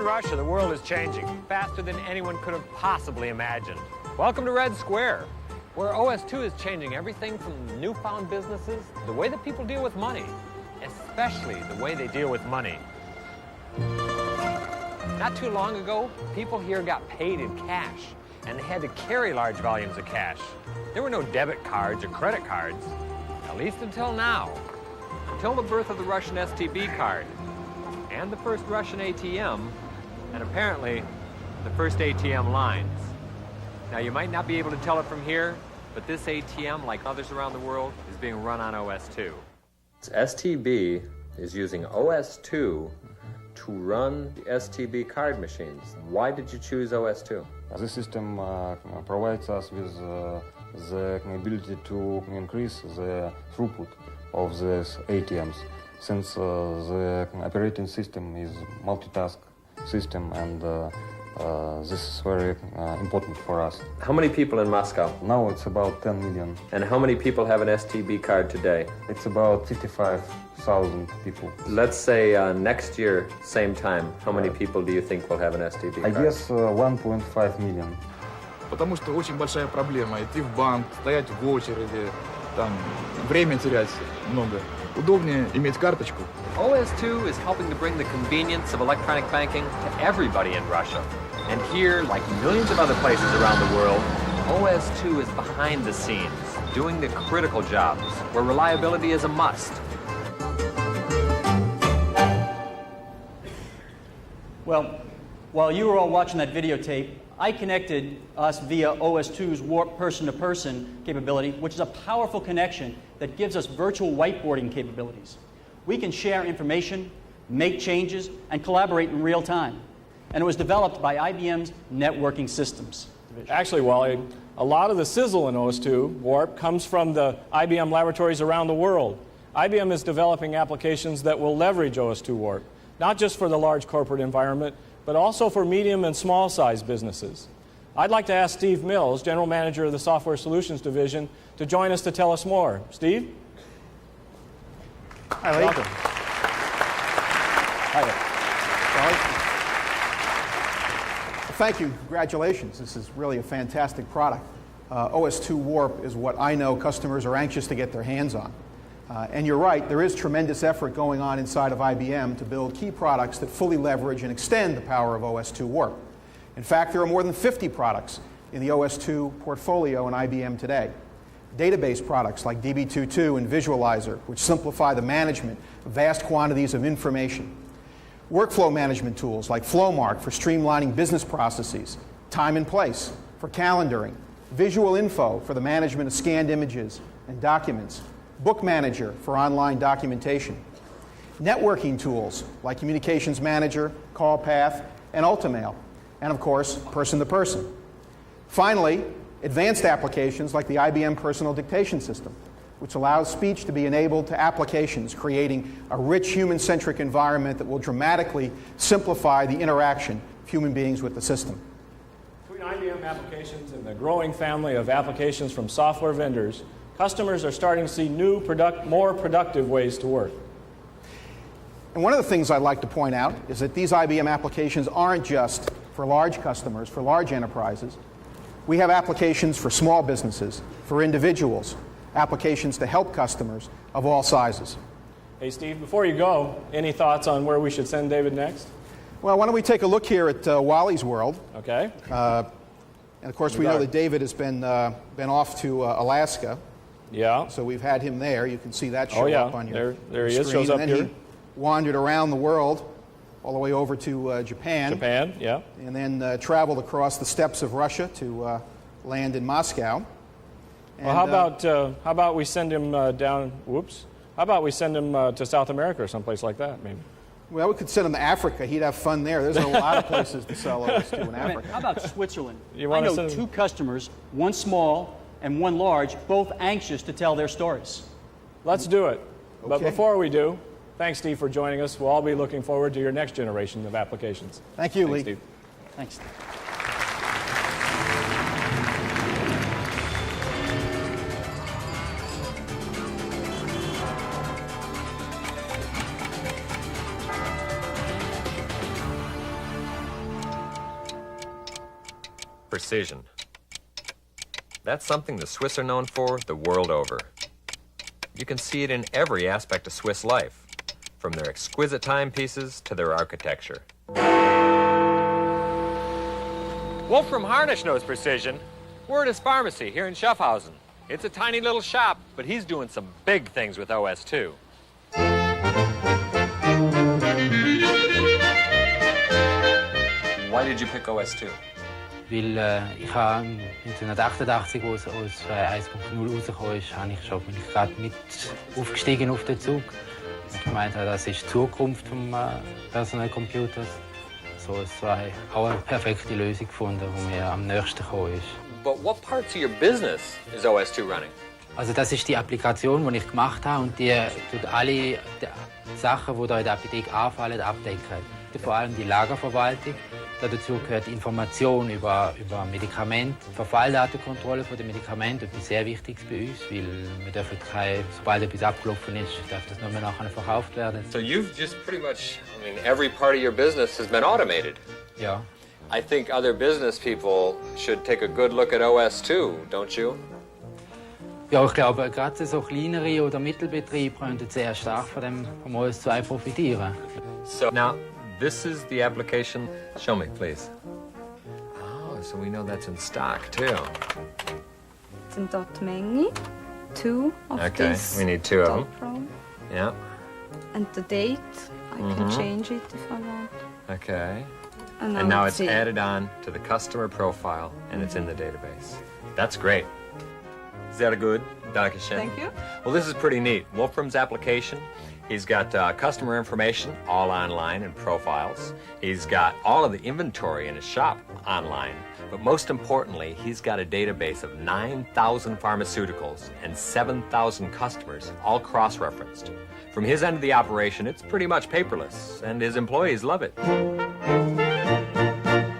Speaker 15: Russia, the world is changing faster than anyone could have possibly imagined. Welcome to Red Square, where OS2 is changing everything from newfound businesses, the way that people deal with money, especially the way they deal with money. Not too long ago, people here got paid in cash, and they had to carry large volumes of cash. There were no debit cards or credit cards, at least until now. Until the birth of the Russian STB card, and the first Russian ATM, and apparently the first ATM lines. Now, you might not be able to tell it from here, but this ATM, like others around the world, is being run on OS2.
Speaker 16: STB is using OS2 to run the STB card machines. Why did you choose OS2?
Speaker 1: This system provides us with the ability to increase the throughput of these ATMs, since the operating system is multitask system, and this is very important for us.
Speaker 16: How many people in Moscow?
Speaker 1: Now it's about 10 million.
Speaker 16: And how many people have an STB card today?
Speaker 1: It's about 55,000 people.
Speaker 16: Let's say next year, same time, how many people do you think will have an STB card?
Speaker 1: I guess 1.5 million.
Speaker 25: потому что очень большая проблема идти в банк, стоять в очереди, там время терять много. Удобнее иметь карточку.
Speaker 16: OS2 is helping to bring the convenience of electronic banking to everybody in Russia. And here, like millions of other places around the world, OS2 is behind the scenes, doing the critical jobs where reliability is a must.
Speaker 14: Well, while you were all watching that videotape, I connected us via OS2's Warp person-to-person capability, which is a powerful connection that gives us virtual whiteboarding capabilities. We can share information, make changes, and collaborate in real time. And it was developed by IBM's Networking Systems division.
Speaker 13: Actually, Wally, a lot of the sizzle in OS2 Warp comes from the IBM laboratories around the world. IBM is developing applications that will leverage OS2 Warp, not just for the large corporate environment, but also for medium and small-sized businesses. I'd like to ask Steve Mills, General Manager of the Software Solutions Division, to join us to tell us more. Steve?
Speaker 2: Hi, Lee.
Speaker 13: Welcome. Hi
Speaker 2: there. Thank you. Congratulations. This is really a fantastic product. OS2 Warp is what I know customers are anxious to get their hands on. And you're right, there is tremendous effort going on inside of IBM to build key products that fully leverage and extend the power of OS2 Warp. In fact, there are more than 50 products in the OS2 portfolio in IBM today. Database products like DB22 and Visualizer, which simplify the management of vast quantities of information. Workflow management tools like Flowmark for streamlining business processes, Time and Place for calendaring, Visual Info for the management of scanned images and documents, Book Manager for online documentation, networking tools like Communications Manager, CallPath, and Ultimail, and of course, person-to-person. Finally, advanced applications like the IBM Personal Dictation System, which allows speech to be enabled to applications, creating a rich human-centric environment that will dramatically simplify the interaction of human beings with the system.
Speaker 13: Between IBM applications and the growing family of applications from software vendors, customers are starting to see new, more productive ways to work.
Speaker 2: And one of the things I'd like to point out is that these IBM applications aren't just for large customers, for large enterprises. We have applications for small businesses, for individuals, applications to help customers of all sizes.
Speaker 13: Hey, Steve, before you go, any thoughts on where we should send David next?
Speaker 2: Well, why don't we take a look here at Wally's world.
Speaker 13: Okay.
Speaker 2: And of course, we know that David has been off to Alaska.
Speaker 13: Yeah.
Speaker 2: So we've had him there. You can see that show up on your
Speaker 13: there he
Speaker 2: screen.
Speaker 13: is. Shows up
Speaker 2: and then
Speaker 13: here.
Speaker 2: He wandered around the world, all the way over to Japan.
Speaker 13: Japan, yeah.
Speaker 2: And then traveled across the steppes of Russia to land in Moscow. And,
Speaker 13: well, how about we send him down? Whoops. How about we send him to South America or someplace like that, maybe?
Speaker 2: Well, we could send him to Africa. He'd have fun there. There's a lot of places to sell OS2 in Africa.
Speaker 14: How about Switzerland?
Speaker 2: I
Speaker 14: know two customers, one small and one large, both anxious to tell their stories.
Speaker 13: Let's do it.
Speaker 2: Okay.
Speaker 13: But before we do, thanks, Steve, for joining us. We'll all be looking forward to your next generation of applications.
Speaker 2: Thank you,
Speaker 13: Thanks,
Speaker 2: Lee.
Speaker 13: Steve.
Speaker 14: Thanks, Steve.
Speaker 16: Precision. That's something the Swiss are known for the world over. You can see it in every aspect of Swiss life, from their exquisite timepieces to their architecture. Wolfram Harnisch knows precision. We're at his pharmacy here in Schaffhausen. It's a tiny little shop, but he's doing some big things with OS2. Why did you pick OS2?
Speaker 3: Weil ich habe 1988, als OS 1.0 rausgekommen ist, bin ich gerade mit aufgestiegen auf den Zug und gemeint, das ist die Zukunft des Personalcomputers. So habe ich auch eine perfekte Lösung gefunden, die mir am nächsten gekommen ist.
Speaker 16: But what parts of your business is OS2 running?
Speaker 3: Also das ist die Applikation, die ich gemacht habe und die tut alle Sachen, die da in der Apotheke anfallen, abdecken. Vor allem die Lagerverwaltung. Dazu gehört Information über Medikamente, Verfalldatenkontrolle der Medikamente, etwas sehr Wichtiges bei uns, weil wir dürfen sobald etwas abgelaufen ist, darf das nur mehr nachher verkauft werden.
Speaker 16: So you've just pretty much, every part of your business has been automated.
Speaker 3: Ja.
Speaker 15: I think other business people should take a good look at OS2, don't you?
Speaker 3: Ja, ich glaube, gerade so kleinere oder Mittelbetriebe könnten sehr stark vom OS2 profitieren.
Speaker 15: So now, this is the application. Show me, please. Oh, so we know that's in stock, too.
Speaker 4: Sind dort Menge? 2 of
Speaker 15: Okay,
Speaker 4: this
Speaker 15: we need 2 of them.
Speaker 4: top row.
Speaker 15: Yeah,
Speaker 4: And the date, I can change it if I want.
Speaker 15: okay.
Speaker 4: And
Speaker 15: now
Speaker 4: let's
Speaker 15: it's
Speaker 4: see.
Speaker 15: added on to the customer profile, and it's in the database. That's great. Is that a good? Dankeschön.
Speaker 4: Thank you.
Speaker 15: Well, this is pretty neat. Wolfram's application, he's got customer information all online in profiles. He's got all of the inventory in his shop online. But most importantly, he's got a database of 9,000 pharmaceuticals and 7,000 customers, all cross-referenced. From his end of the operation, it's pretty much paperless, and his employees love it.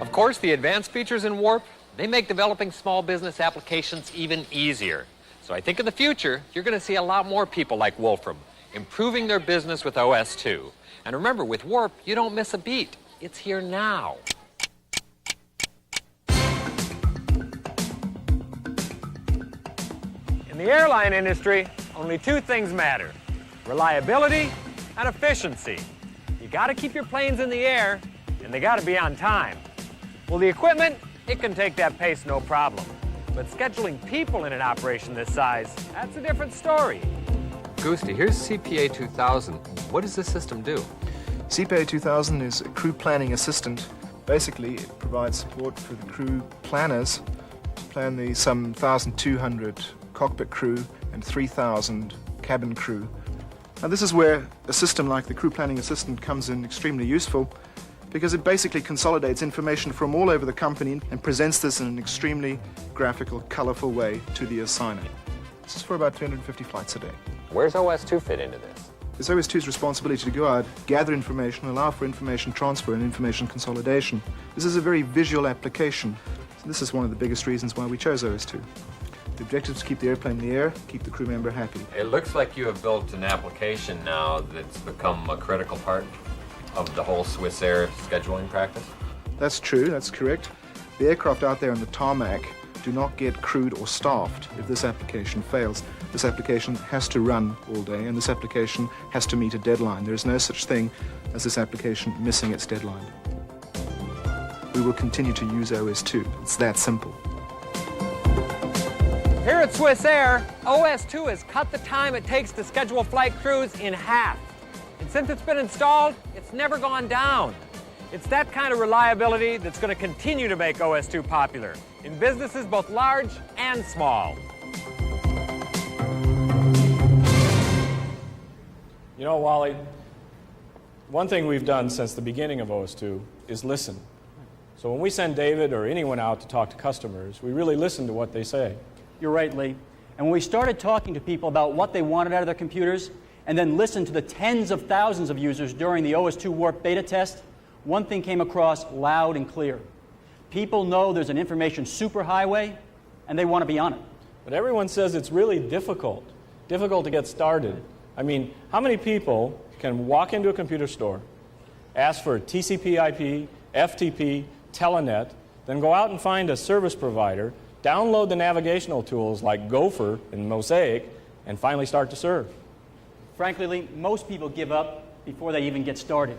Speaker 15: Of course, the advanced features in Warp, they make developing small business applications even easier. So I think in the future, you're going to see a lot more people like Wolfram improving their business with OS2. And remember, with Warp, you don't miss a beat. It's here now. In the airline industry, only 2 things matter: reliability and efficiency. You got to keep your planes in the air, and they got to be on time. Well, the equipment, it can take that pace no problem. But scheduling people in an operation this size, that's a different story. Gusti, here's CPA 2000. What does this system do?
Speaker 5: CPA 2000 is a crew planning assistant. Basically, it provides support for the crew planners to plan the some 1,200 cockpit crew and 3,000 cabin crew. Now, this is where a system like the crew planning assistant comes in extremely useful, because it basically consolidates information from all over the company and presents this in an extremely graphical, colorful way to the assigner. This is for about 350 flights a day.
Speaker 15: Where's OS2 fit into this?
Speaker 5: It's OS2's responsibility to go out, gather information, allow for information transfer and information consolidation. This is a very visual application. So this is one of the biggest reasons why we chose OS2. The objective is to keep the airplane in the air, keep the crew member happy.
Speaker 15: It looks like you have built an application now that's become a critical part of the whole Swiss Air scheduling practice.
Speaker 5: That's true, that's correct. The aircraft out there on the tarmac do not get crewed or staffed if this application fails. This application has to run all day, and this application has to meet a deadline. There is no such thing as this application missing its deadline. We will continue to use OS2. It's that simple.
Speaker 15: Here at Swiss Air, OS2 has cut the time it takes to schedule flight crews in half. And since it's been installed, it's never gone down. It's that kind of reliability that's going to continue to make OS2 popular in businesses both large and small.
Speaker 13: You know, Wally, one thing we've done since the beginning of OS2 is listen. So when we send David or anyone out to talk to customers, we really listen to what they say.
Speaker 14: You're right, Lee. And when we started talking to people about what they wanted out of their computers, and then listened to the tens of thousands of users during the OS2 Warp beta test, one thing came across loud and clear. People know there's an information superhighway, and they want to be on it.
Speaker 13: But everyone says it's really difficult to get started. I mean, how many people can walk into a computer store, ask for TCP/IP, FTP, Telenet, then go out and find a service provider, download the navigational tools like Gopher and Mosaic, and finally start to serve?
Speaker 14: Frankly, Lee, most people give up before they even get started.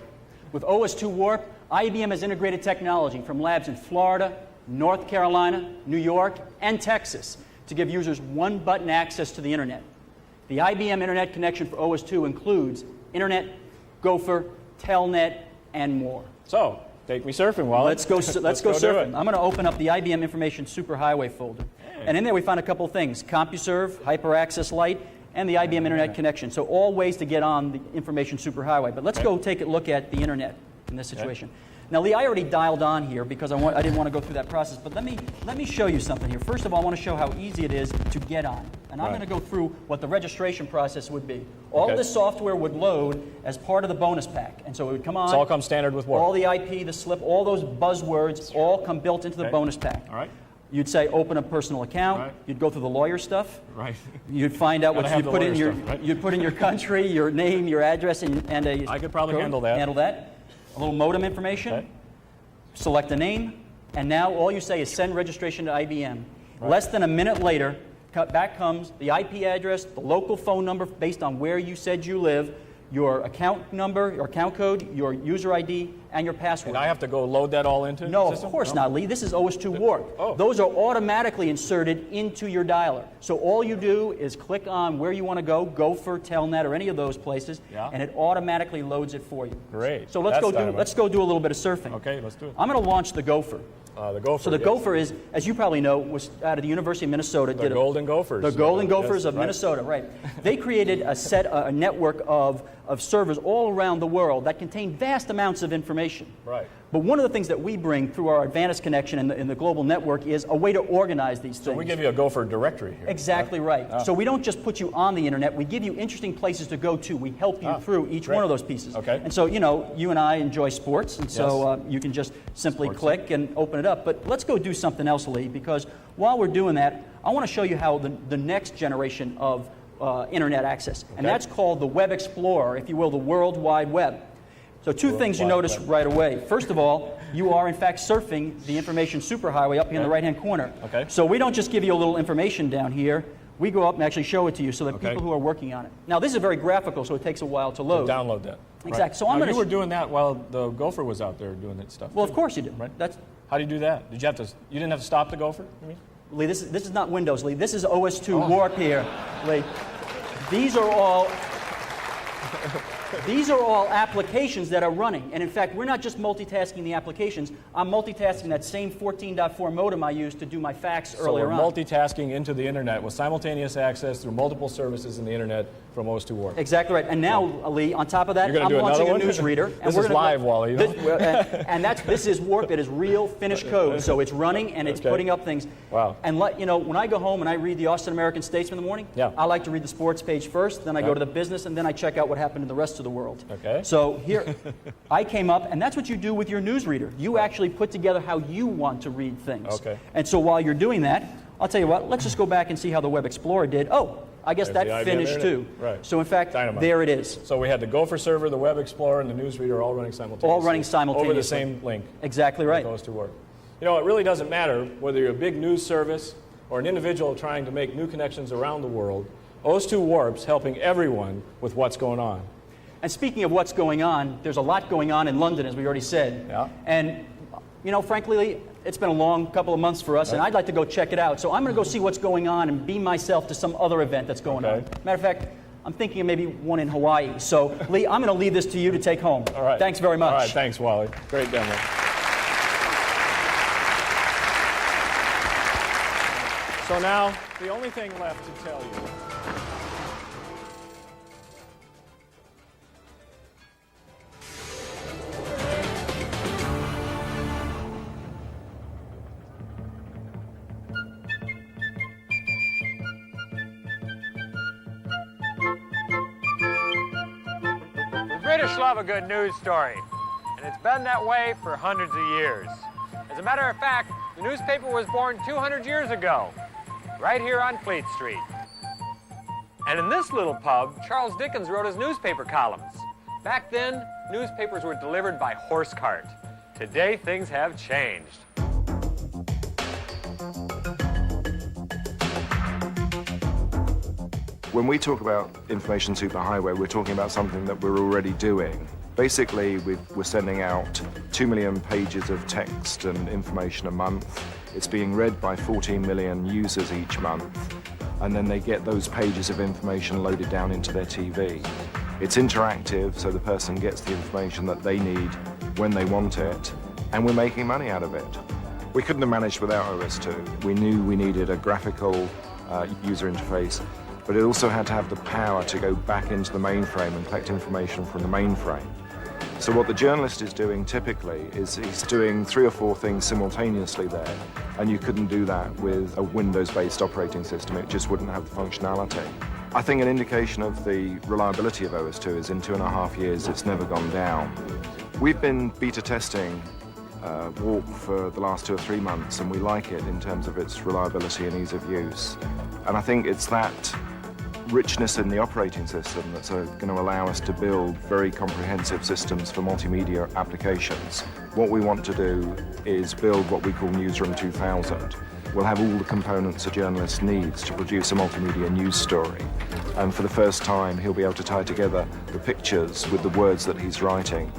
Speaker 14: With OS2 Warp, IBM has integrated technology from labs in Florida, North Carolina, New York, and Texas to give users one-button access to the Internet. The IBM Internet connection for OS2 includes Internet, Gopher, Telnet, and more.
Speaker 13: So, take me surfing, Wally.
Speaker 14: Let's go surfing. I'm going to open up the IBM Information Superhighway folder. And in there we find a couple of things: CompuServe, HyperAccess Lite, and the IBM Internet connection. So all ways to get on the information superhighway. But let's go take a look at the Internet in this situation. Now, Lee, I already dialed on here because I didn't want to go through that process. But let me show you something here. First of all, I want to show how easy it is to get on. And I'm going to go through what the registration process would be. All this software would load as part of the bonus pack. And so it would come on.
Speaker 13: It's all come standard with Warp.
Speaker 14: All the IP, the slip, all those buzzwords all come built into the bonus pack.
Speaker 13: All right.
Speaker 14: You'd say open a personal account. Right. You'd go through the lawyer stuff.
Speaker 13: Right.
Speaker 14: You'd find out what you'd put in your you'd put in your country, your name, your address, and a
Speaker 13: I could probably
Speaker 14: code.
Speaker 13: handle that.
Speaker 14: Handle that. A little modem information. select a name, and now all you say is send registration to IBM. Right. Less than a minute later, back comes the IP address, the local phone number based on where you said you live, your account number, your account code, your user ID, and your password.
Speaker 13: And I have to go load that all into
Speaker 14: No,
Speaker 13: the system?
Speaker 14: of course not, Lee. This is OS2 Warp.
Speaker 13: Oh.
Speaker 14: Those are automatically inserted into your dialer. So all you do is click on where you want to go, Gopher, Telnet, or any of those places, and it automatically loads it for you.
Speaker 13: Great.
Speaker 14: So let's go do a little bit of surfing.
Speaker 13: Okay, let's do it.
Speaker 14: I'm going to launch the Gopher.
Speaker 13: The Gopher.
Speaker 14: So the Gopher is, as you probably know, was out of the University of Minnesota.
Speaker 13: The Golden Gophers.
Speaker 14: The Golden Gophers of Minnesota, right. They created a network of servers all around the world that contain vast amounts of information.
Speaker 13: Right.
Speaker 14: But one of the things that we bring through our Advantage connection in the global network is a way to organize these things.
Speaker 13: So we give you a Gopher directory here.
Speaker 14: Exactly right. So we don't just put you on the internet, we give you interesting places to go to. We help you through each one of those pieces.
Speaker 13: Okay.
Speaker 14: And so, you know, you and I enjoy sports, and so you can just simply click and open it up. But let's go do something else, Lee, because while we're doing that, I want to show you how the next generation of internet access, and that's called the Web Explorer, if you will, the World Wide Web. So two things you notice right away. First of all, you are in fact surfing the information superhighway up here in the right-hand corner. Okay. So we don't just give you a little information down here. We go up and actually show it to you so that people who are working on it. Now this is very graphical, so it takes a while to load.
Speaker 13: To download that.
Speaker 14: Exactly.
Speaker 13: Right.
Speaker 14: So I'm going to.
Speaker 13: You were doing that while the Gopher was out there doing that stuff.
Speaker 14: Well, of course you did.
Speaker 13: Right.
Speaker 14: That's.
Speaker 13: How do you do that? Did you have to? You didn't have to stop the Gopher? You mean?
Speaker 14: Lee, this is not Windows, Lee. This is OS2 Warp here, Lee. These are all applications that are running. And in fact, we're not just multitasking the applications. I'm multitasking that same 14.4 modem I used to do my fax earlier on.
Speaker 13: So we're multitasking into the internet with simultaneous access through multiple services in the internet from OS2 Warp.
Speaker 14: Exactly right. And now, Lee, on top of that, I'm launching a newsreader.
Speaker 13: This is live, Wally. You know?
Speaker 14: And this is Warp. It is real finished code. So it's running and it's putting up things.
Speaker 13: Wow.
Speaker 14: And when I go home and I read the Austin American Statesman in the morning, I like to read the sports page first, then I go to the business, and then I check out what happened in the rest of the world.
Speaker 13: Okay.
Speaker 14: So here, I came up, and that's what you do with your newsreader. You actually put together how you want to read things.
Speaker 13: Okay.
Speaker 14: And so while you're doing that, I'll tell you what, let's just go back and see how the Web Explorer did. Oh, I guess that finished too.
Speaker 13: Right.
Speaker 14: So in fact, there it is.
Speaker 13: So we had the Gopher server, the Web Explorer, and the newsreader all running simultaneously.
Speaker 14: All running simultaneously.
Speaker 13: Over the same link.
Speaker 14: Exactly right.
Speaker 13: It goes to work. You know, it really doesn't matter whether you're a big news service or an individual trying to make new connections around the world. OS2 Warp's helping everyone with what's going on.
Speaker 14: And speaking of what's going on, there's a lot going on in London, as we already said.
Speaker 13: Yeah.
Speaker 14: And, you know, frankly, it's been a long couple of months for us, and I'd like to go check it out. So I'm going to go see what's going on and beam myself to some other event that's going on. Matter of fact, I'm thinking of maybe one in Hawaii. So, Lee, I'm going to leave this to you to take home.
Speaker 13: All right.
Speaker 14: Thanks very much.
Speaker 13: All right, thanks, Wally. Great demo. So now, the only thing left to tell you.
Speaker 15: The British love a good news story, and it's been that way for hundreds of years. As a matter of fact, the newspaper was born 200 years ago, right here on Fleet Street. And in this little pub, Charles Dickens wrote his newspaper columns. Back then, newspapers were delivered by horse cart. Today, things have changed.
Speaker 17: When we talk about information superhighway, we're talking about something that we're already doing. Basically, we're sending out 2 million pages of text and information a month. It's being read by 14 million users each month, and then they get those pages of information loaded down into their TV. It's interactive, so the person gets the information that they need when they want it, and we're making money out of it. We couldn't have managed without OS2. We knew we needed a graphical user interface, but it also had to have the power to go back into the mainframe and collect information from the mainframe. So what the journalist is doing typically is he's doing 3 or 4 things simultaneously there, and you couldn't do that with a Windows-based operating system. It just wouldn't have the functionality. I think an indication of the reliability of OS2 is in 2.5 years it's never gone down. We've been beta testing Warp for the last 2 or 3 months, and we like it in terms of its reliability and ease of use. And I think it's that
Speaker 5: richness in the operating system that's going to allow us to build very comprehensive systems for multimedia applications. What we want to do is build what we call Newsroom 2000. We'll have all the components a journalist needs to produce a multimedia news story. And for the first time, he'll be able to tie together the pictures with the words that he's writing.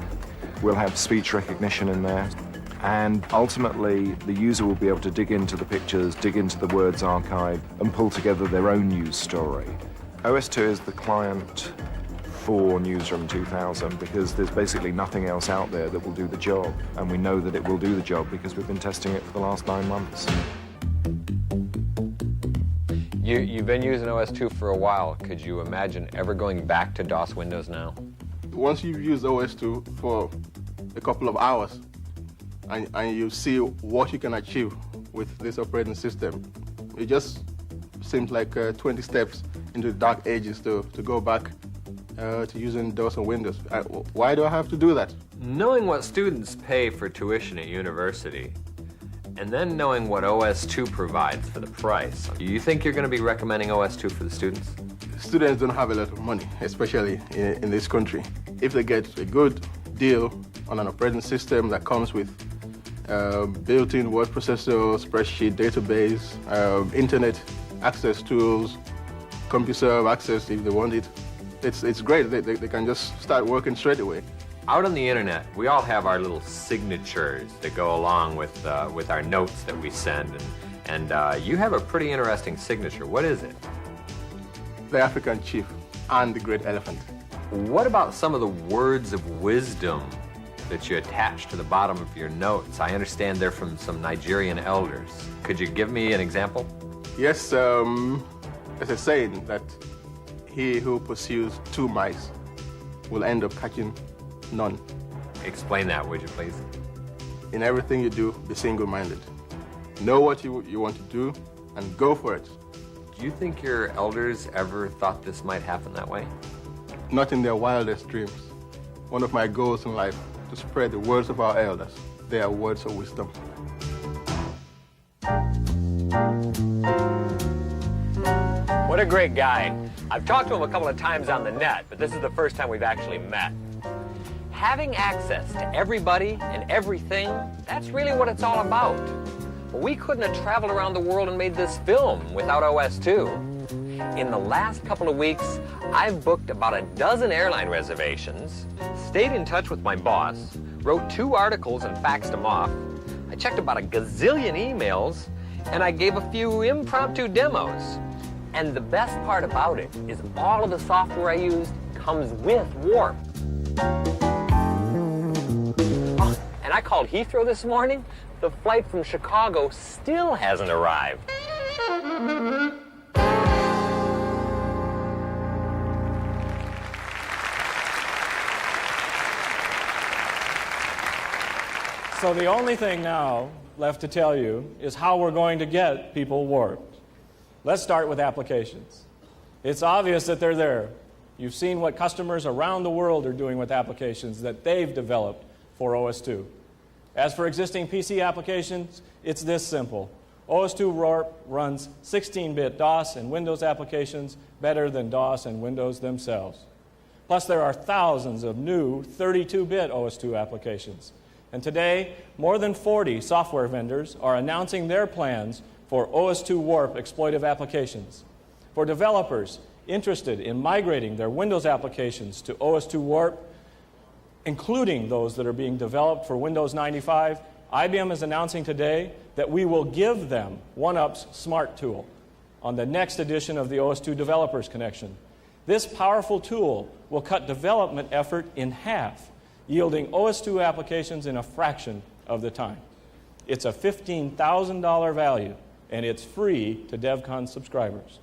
Speaker 5: We'll have speech recognition in there. And ultimately, the user will be able to dig into the pictures, dig into the words archive, and pull together their own news story. OS2 is the client for Newsroom 2000 because there's basically nothing else out there that will do the job. And we know that it will do the job because we've been testing it for the last 9 months.
Speaker 16: You've been using OS2 for a while. Could you imagine ever going back to DOS Windows now?
Speaker 6: Once you've used OS2 for a couple of hours and you see what you can achieve with this operating system, it just seems like 20 steps into the dark ages to go back to using DOS and Windows. Why do I have to do that?
Speaker 16: Knowing what students pay for tuition at university, and then knowing what OS2 provides for the price, do you think you're going to be recommending OS2 for the students?
Speaker 6: Students don't have a lot of money, especially in this country. If they get a good deal on an operating system that comes with built-in word processor, spreadsheet, database, internet access tools, CompuServe access if they want it, it's great. They can just start working straight away.
Speaker 16: Out on the internet, we all have our little signatures that go along with our notes that we send, and you have a pretty interesting signature. What is it?
Speaker 6: The African chief and the great elephant.
Speaker 16: What about some of the words of wisdom that you attach to the bottom of your notes? I understand they're from some Nigerian elders. Could you give me an example?
Speaker 6: Yes, there's a saying that he who pursues 2 mice will end up catching none.
Speaker 16: Explain that, would you please?
Speaker 6: In everything you do, be single-minded. Know what you want to do and go for it.
Speaker 16: Do you think your elders ever thought this might happen that way?
Speaker 6: Not in their wildest dreams. One of my goals in life, to spread the words of our elders. They are words of wisdom.
Speaker 15: What a great guy. I've talked to him a couple of times on the net, but this is the first time we've actually met. Having access to everybody and everything, that's really what it's all about. But we couldn't have traveled around the world and made this film without OS2. In the last couple of weeks, I've booked about a dozen airline reservations, stayed in touch with my boss, wrote 2 articles and faxed them off. I checked about a gazillion emails, and I gave a few impromptu demos. And the best part about it is all of the software I used comes with Warp. And I called Heathrow this morning. The flight from Chicago still hasn't arrived.
Speaker 13: So the only thing now left to tell you is how we're going to get people warped. Let's start with applications. It's obvious that they're there. You've seen what customers around the world are doing with applications that they've developed for OS2. As for existing PC applications, it's this simple. OS2 Warp runs 16-bit DOS and Windows applications better than DOS and Windows themselves. Plus, there are thousands of new 32-bit OS2 applications. And today, more than 40 software vendors are announcing their plans for OS2 Warp exploitive applications. For developers interested in migrating their Windows applications to OS2 Warp, including those that are being developed for Windows 95, IBM is announcing today that we will give them OneUp's Smart Tool on the next edition of the OS2 Developers Connection. This powerful tool will cut development effort in half, yielding OS2 applications in a fraction of the time. It's a $15,000 value, and it's free to DevCon subscribers.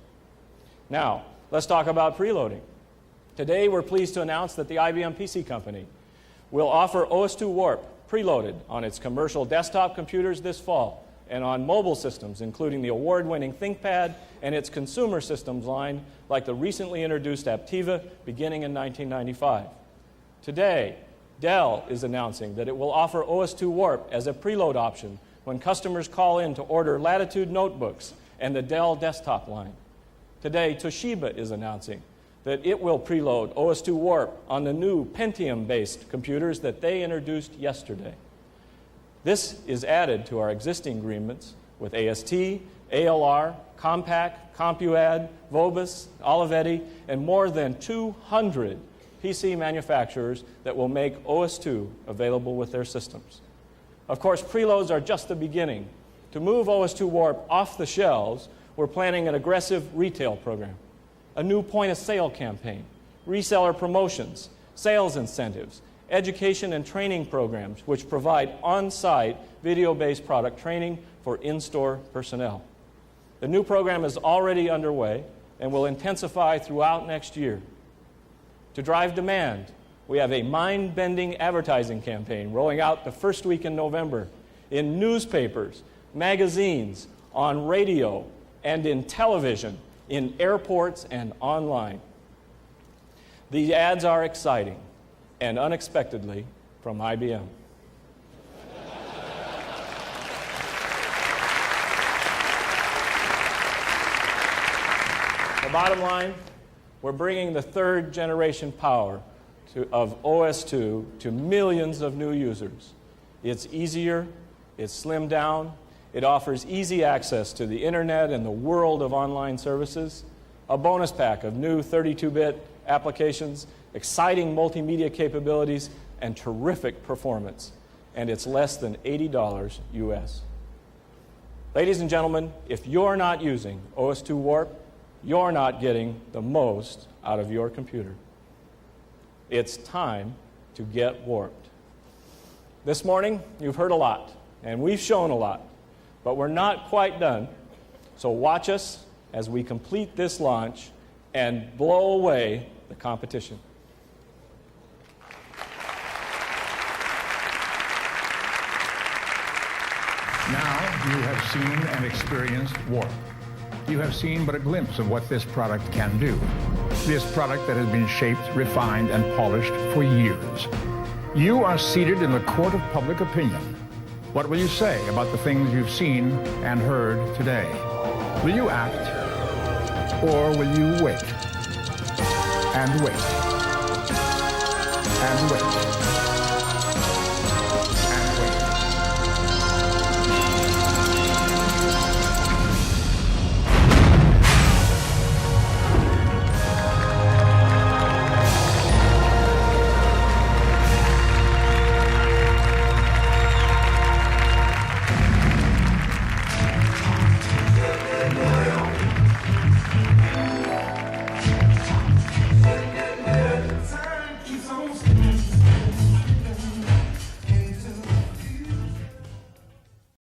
Speaker 13: Now, let's talk about preloading. Today, we're pleased to announce that the IBM PC Company will offer OS2 Warp preloaded on its commercial desktop computers this fall and on mobile systems, including the award-winning ThinkPad and its consumer systems line, like the recently introduced Aptiva, beginning in 1995. Today, Dell is announcing that it will offer OS2 Warp as a preload option when customers call in to order Latitude notebooks and the Dell desktop line. Today, Toshiba is announcing that it will preload OS2 Warp on the new Pentium-based computers that they introduced yesterday. This is added to our existing agreements with AST, ALR, Compaq, CompuAdd, Vobis, Olivetti, and more than 200 PC manufacturers that will make OS2 available with their systems. Of course, preloads are just the beginning. To move OS2 Warp off the shelves, we're planning an aggressive retail program, a new point-of-sale campaign, reseller promotions, sales incentives, education and training programs which provide on-site video-based product training for in-store personnel. The new program is already underway and will intensify throughout next year. To drive demand, we have a mind-bending advertising campaign rolling out the first week in November in newspapers, magazines, on radio, and in television, in airports and online. These ads are exciting and unexpectedly from IBM. The bottom line, we're bringing the third generation power of OS2 to millions of new users. It's easier, it's slimmed down, it offers easy access to the internet and the world of online services, a bonus pack of new 32-bit applications, exciting multimedia capabilities, and terrific performance. And it's less than $80 US. Ladies and gentlemen, if you're not using OS2 Warp, you're not getting the most out of your computer. It's time to get warped. This morning, you've heard a lot, and we've shown a lot, but we're not quite done. So watch us as we complete this launch and blow away the competition.
Speaker 7: Now you have seen and experienced Warp. You have seen but a glimpse of what this product can do. This product that has been shaped, refined, and polished for years. You are seated in the court of public opinion. What will you say about the things you've seen and heard today? Will you act, or will you wait? And wait. And wait.